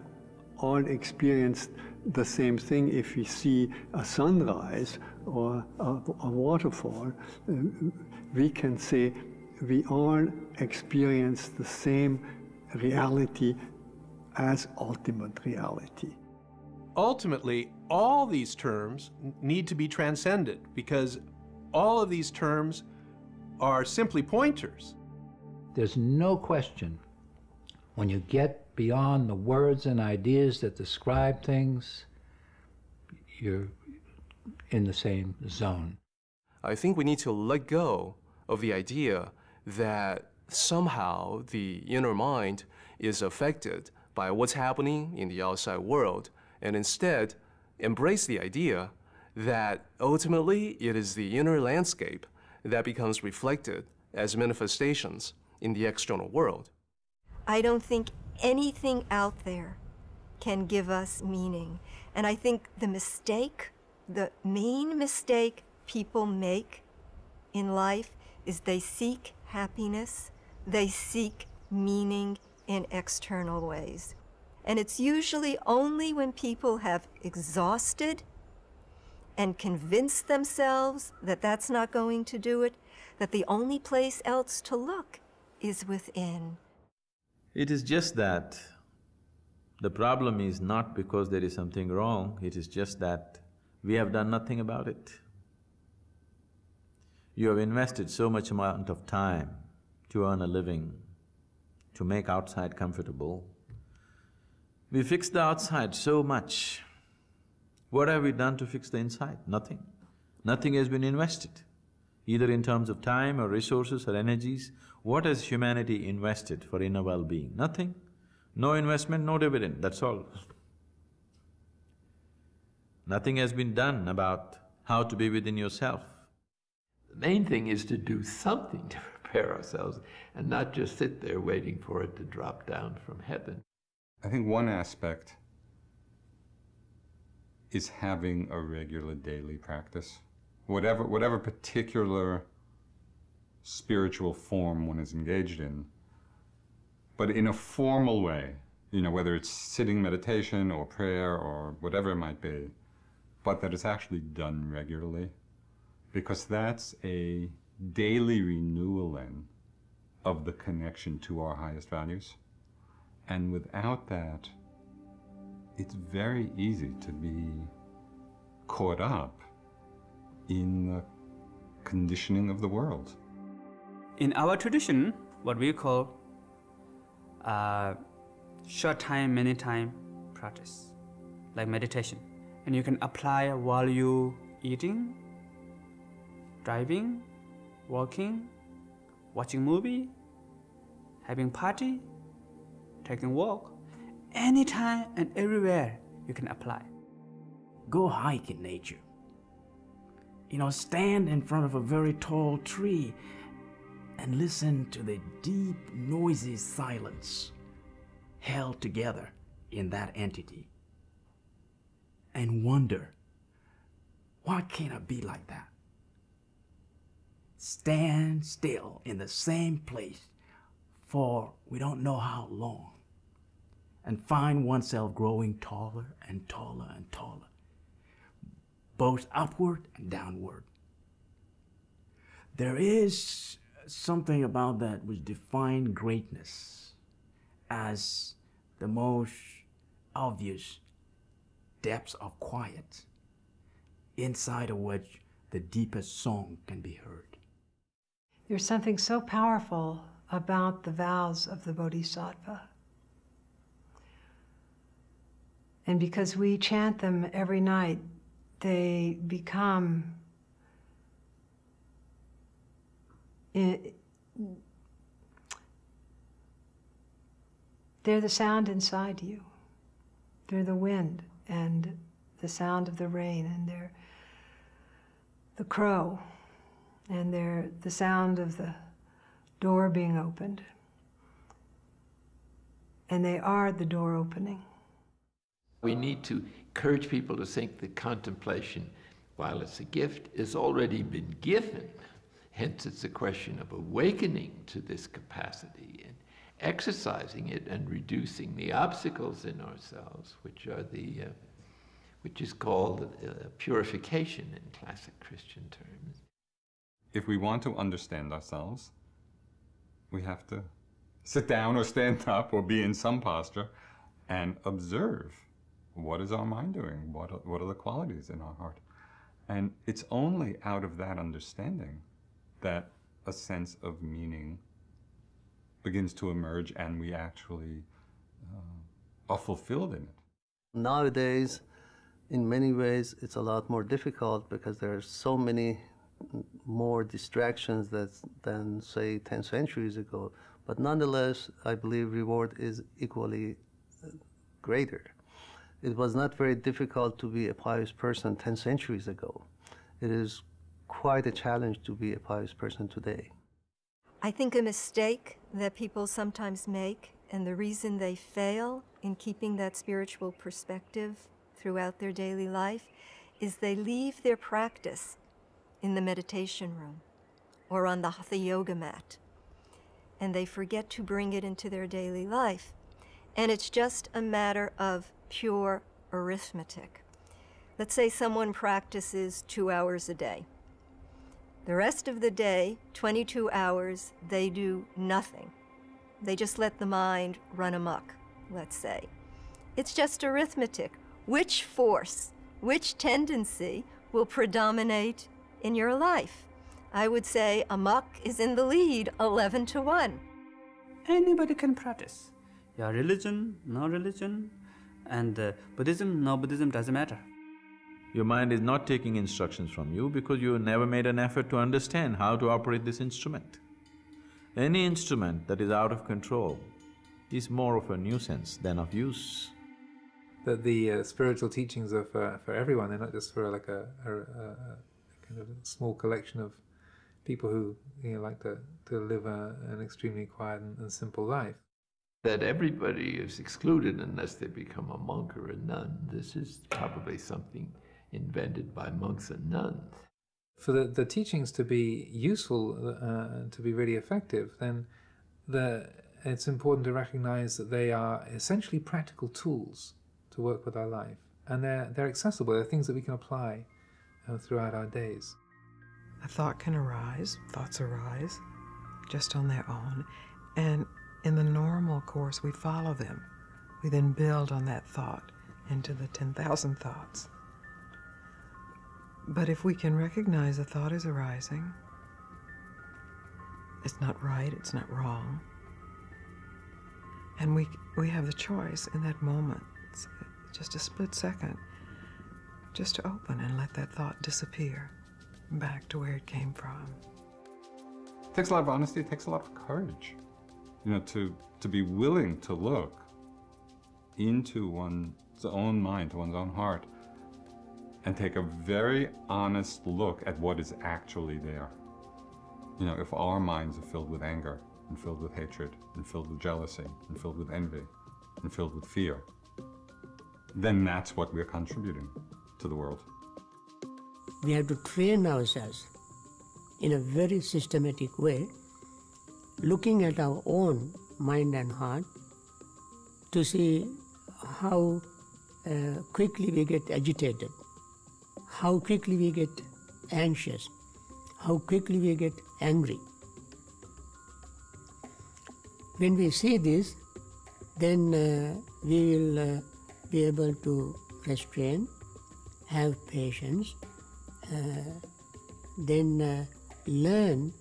all experienced the same thing, if we see a sunrise or a waterfall, we can say we all experience the same reality as ultimate reality. Ultimately, all these terms need to be transcended, because all of these terms are simply pointers. There's no question, when you get beyond the words and ideas that describe things, you're in the same zone. I think we need to let go of the idea that somehow the inner mind is affected by what's happening in the outside world, and instead embrace the idea that ultimately it is the inner landscape that becomes reflected as manifestations in the external world. I don't think anything out there can give us meaning. And I think the mistake, the main mistake people make in life is they seek happiness, they seek meaning in external ways. And it's usually only when people have exhausted and convinced themselves that that's not going to do it, that the only place else to look is within. It is just that the problem is not because there is something wrong, it is just that we have done nothing about it. You have invested so much amount of time to earn a living, to make outside comfortable. We fixed the outside so much. What have we done to fix the inside? Nothing. Nothing has been invested, either in terms of time or resources or energies. What has humanity invested for inner well-being? Nothing. No investment, no dividend, that's all. Nothing has been done about how to be within yourself. The main thing is to do something to prepare ourselves and not just sit there waiting for it to drop down from heaven. I think one aspect is having a regular daily practice. Whatever particular spiritual form one is engaged in, but in a formal way, you know, whether it's sitting meditation or prayer or whatever it might be, but that it's actually done regularly, because that's a daily renewal then of the connection to our highest values. And without that, it's very easy to be caught up in the conditioning of the world. In our tradition, what we call short time, many time practice, like meditation. And you can apply while you eating, driving, walking, watching movie, having party, taking walk. Anytime and everywhere you can apply. Go hike in nature. You know, stand in front of a very tall tree and listen to the deep, noisy silence held together in that entity. and wonder, why can't I be like that? Stand still in the same place for we don't know how long, and find oneself growing taller and taller and taller, both upward and downward. There is something about that which defines greatness as the most obvious depths of quiet, inside of which the deepest song can be heard. There's something so powerful about the vows of the Bodhisattva. And because we chant them every night, they become they're the sound inside you. They're the wind and the sound of the rain, and they're the crow, and they're the sound of the door being opened. And they are the door opening. We need to encourage people to think that contemplation, while it's a gift, has already been given. Hence, it's a question of awakening to this capacity and exercising it and reducing the obstacles in ourselves, which is called purification in classic Christian terms. If we want to understand ourselves, we have to sit down or stand up or be in some posture and observe. What is our mind doing? What are the qualities in our heart? And it's only out of that understanding that a sense of meaning begins to emerge and we actually are fulfilled in it. Nowadays, in many ways, it's a lot more difficult because there are so many more distractions than, say, 10 centuries ago. But nonetheless, I believe reward is equally greater. It was not very difficult to be a pious person 10 centuries ago. It is quite a challenge to be a pious person today. I think a mistake that people sometimes make, and the reason they fail in keeping that spiritual perspective throughout their daily life, is they leave their practice in the meditation room or on the hatha yoga mat, and they forget to bring it into their daily life. And it's just a matter of pure arithmetic. Let's say someone practices 2 hours a day. The rest of the day, 22 hours, they do nothing. They just let the mind run amok, let's say. It's just arithmetic. Which force, which tendency will predominate in your life? I would say amok is in the lead, 11-1. Anybody can practice. Yeah, religion, no religion, and Buddhism, no Buddhism, doesn't matter. Your mind is not taking instructions from you because you never made an effort to understand how to operate this instrument. Any instrument that is out of control is more of a nuisance than of use. That the spiritual teachings are for everyone, they're not just for like a kind of small collection of people who like to live an extremely quiet and simple life. That everybody is excluded unless they become a monk or a nun. This is probably something invented by monks and nuns. For the teachings to be useful, to be really effective, then it's important to recognize that they are essentially practical tools to work with our life. And they're accessible, they're things that we can apply throughout our days. A thought can arise, thoughts arise, just on their own. And in the normal course, we follow them. We then build on that thought into the 10,000 thoughts. But if we can recognize a thought is arising, it's not right, it's not wrong, and we have the choice in that moment, it's just a split second, just to open and let that thought disappear back to where it came from. It takes a lot of honesty, it takes a lot of courage, to be willing to look into one's own mind, one's own heart, and take a very honest look at what is actually there. If our minds are filled with anger, and filled with hatred, and filled with jealousy, and filled with envy, and filled with fear, then that's what we're contributing to the world. We have to train ourselves in a very systematic way, looking at our own mind and heart to see how quickly we get agitated, how quickly we get anxious, how quickly we get angry. When we see this, then we will be able to restrain, have patience, then learn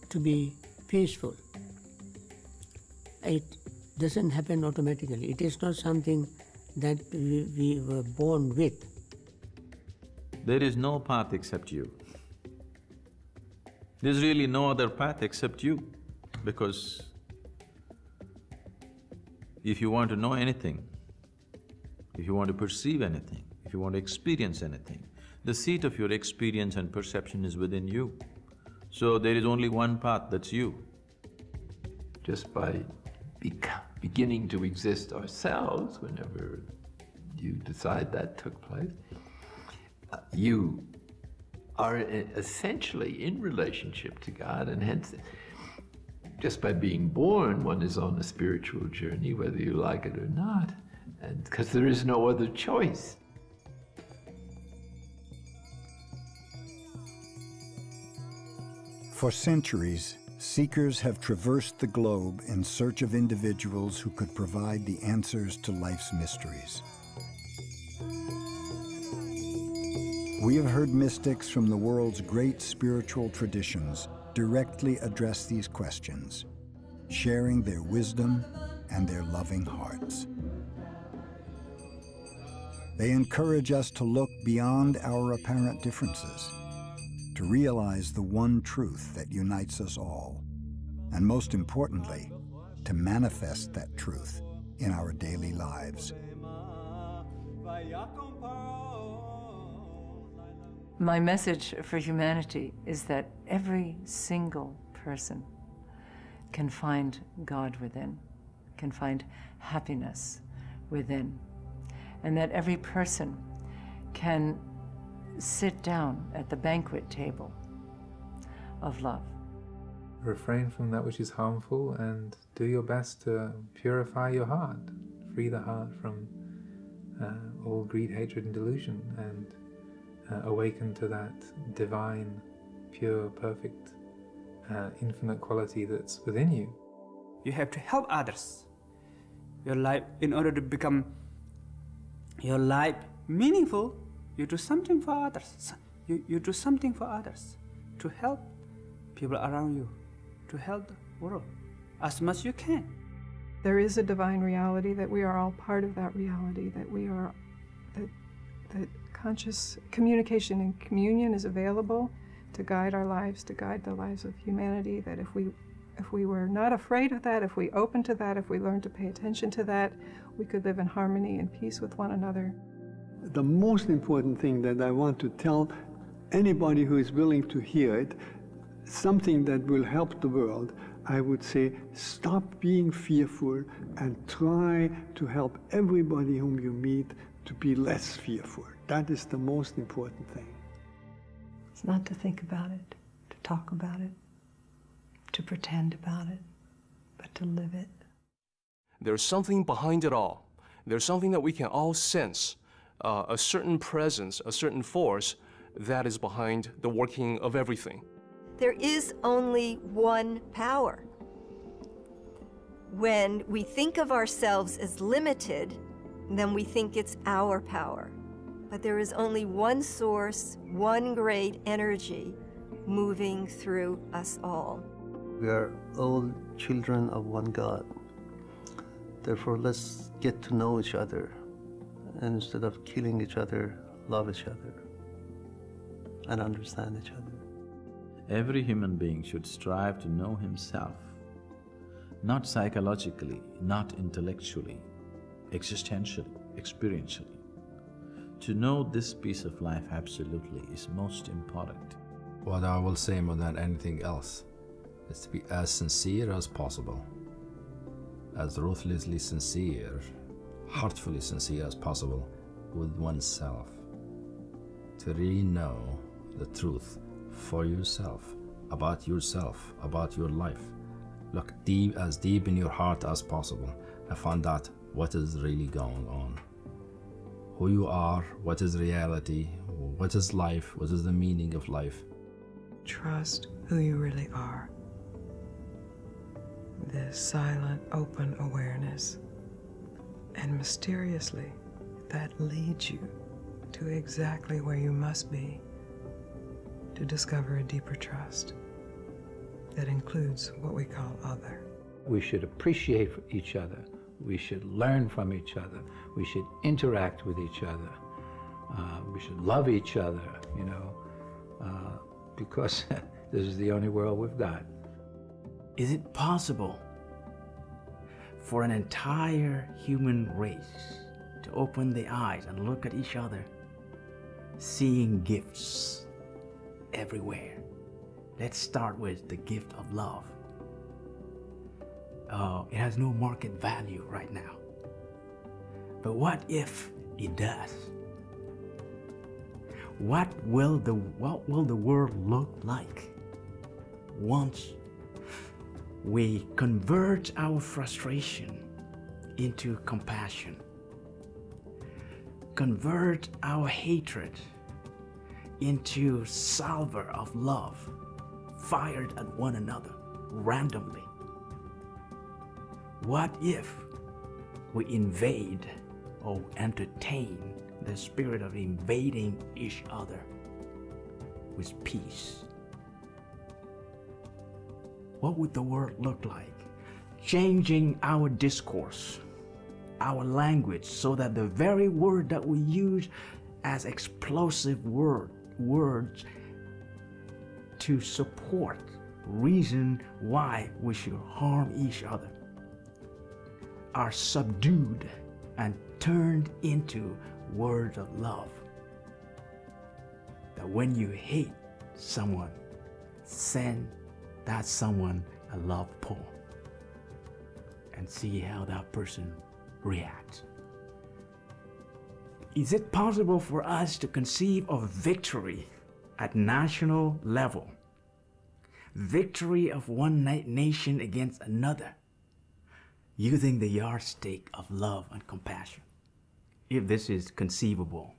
to be peaceful. It doesn't happen automatically. It is not something that we were born with. There is no path except you. There's really no other path except you, because if you want to know anything, if you want to perceive anything, if you want to experience anything, the seat of your experience and perception is within you. So there is only one path, that's you. Just by beginning to exist ourselves, whenever you decide that took place, you are essentially in relationship to God, and hence, just by being born, one is on a spiritual journey, whether you like it or not, and because there is no other choice. For centuries, seekers have traversed the globe in search of individuals who could provide the answers to life's mysteries. We have heard mystics from the world's great spiritual traditions directly address these questions, sharing their wisdom and their loving hearts. They encourage us to look beyond our apparent differences, to realize the one truth that unites us all, and most importantly, to manifest that truth in our daily lives. My message for humanity is that every single person can find God within, can find happiness within, and that every person can sit down at the banquet table of love. Refrain from that which is harmful and do your best to purify your heart, free the heart from all greed, hatred, and delusion, and awaken to that divine, pure, perfect, infinite quality that's within you. You have to help others. Your life, in order to become your life meaningful, you do something for others. You do something for others to help people around you, to help the world as much as you can. There is a divine reality, that we are all part of that reality, that we are, that conscious communication and communion is available to guide our lives, to guide the lives of humanity, that if we were not afraid of that, if we opened to that, if we learned to pay attention to that, we could live in harmony and peace with one another. The most important thing that I want to tell anybody who is willing to hear it, something that will help the world, I would say, stop being fearful and try to help everybody whom you meet to be less fearful. That is the most important thing. It's not to think about it, to talk about it, to pretend about it, but to live it. There's something behind it all. There's something that we can all sense, a certain presence, a certain force that is behind the working of everything. There is only one power. When we think of ourselves as limited, then we think it's our power. But there is only one source, one great energy moving through us all. We are all children of one God. Therefore, let's get to know each other, and instead of killing each other, love each other and understand each other. Every human being should strive to know himself, not psychologically, not intellectually, existentially, experientially. To know this piece of life absolutely is most important. What I will say more than anything else is to be as sincere as possible, as ruthlessly sincere, heartfully sincere as possible, with oneself, to really know the truth for yourself, about your life. Look as deep in your heart as possible and find out what is really going on. Who you are, what is reality, what is life, what is the meaning of life. Trust who you really are. This silent, open awareness. And mysteriously, that leads you to exactly where you must be to discover a deeper trust that includes what we call other. We should appreciate each other. We should learn from each other. We should interact with each other. We should love each other, you know, because this is the only world we've got. Is it possible for an entire human race to open their eyes and look at each other, seeing gifts everywhere? Let's start with the gift of love. It has no market value right now. But what if it does? What will the world look like once we convert our frustration into compassion, convert our hatred into salver of love fired at one another randomly? What if we invade or entertain the spirit of invading each other with peace? What would the world look like? Changing our discourse, our language, so that the very word that we use as explosive words to support reason why we should harm each other are subdued and turned into words of love. That when you hate someone, send that someone a love poem and see how that person reacts. Is it possible for us to conceive of victory at national level? Victory of one nation against another, using the yardstick of love and compassion? If this is conceivable,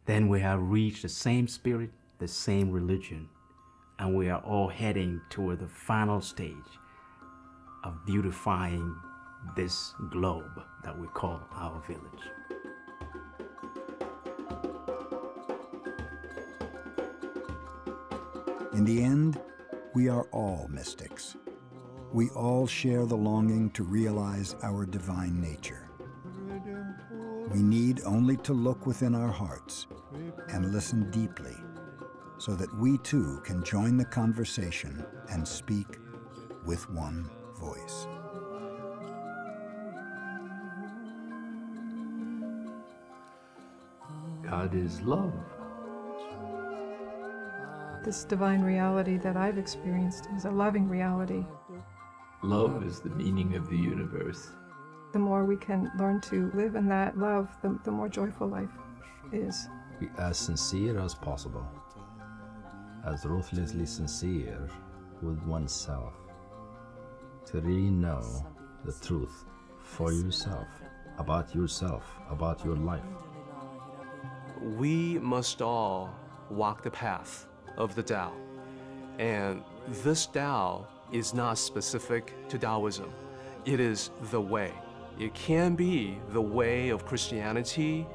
then we have reached the same spirit, the same religion, and we are all heading toward the final stage of beautifying this globe that we call our village. In the end, we are all mystics. We all share the longing to realize our divine nature. We need only to look within our hearts and listen deeply so that we too can join the conversation and speak with one voice. God is love. This divine reality that I've experienced is a loving reality. Love is the meaning of the universe. The more we can learn to live in that love, the more joyful life is. Be as sincere as possible, as ruthlessly sincere with oneself, to really know the truth for yourself, about your life. We must all walk the path of the Tao. And this Tao is not specific to Taoism. It is the way. It can be the way of Christianity,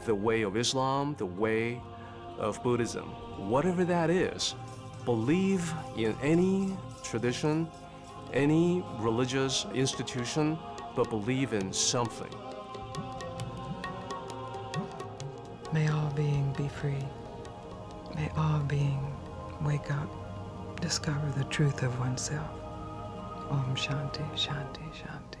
the way of Islam, the way of Buddhism. Whatever that is, believe in any tradition, any religious institution, but believe in something. May all being be free. May all being wake up, discover the truth of oneself. Om Shanti, Shanti, Shanti.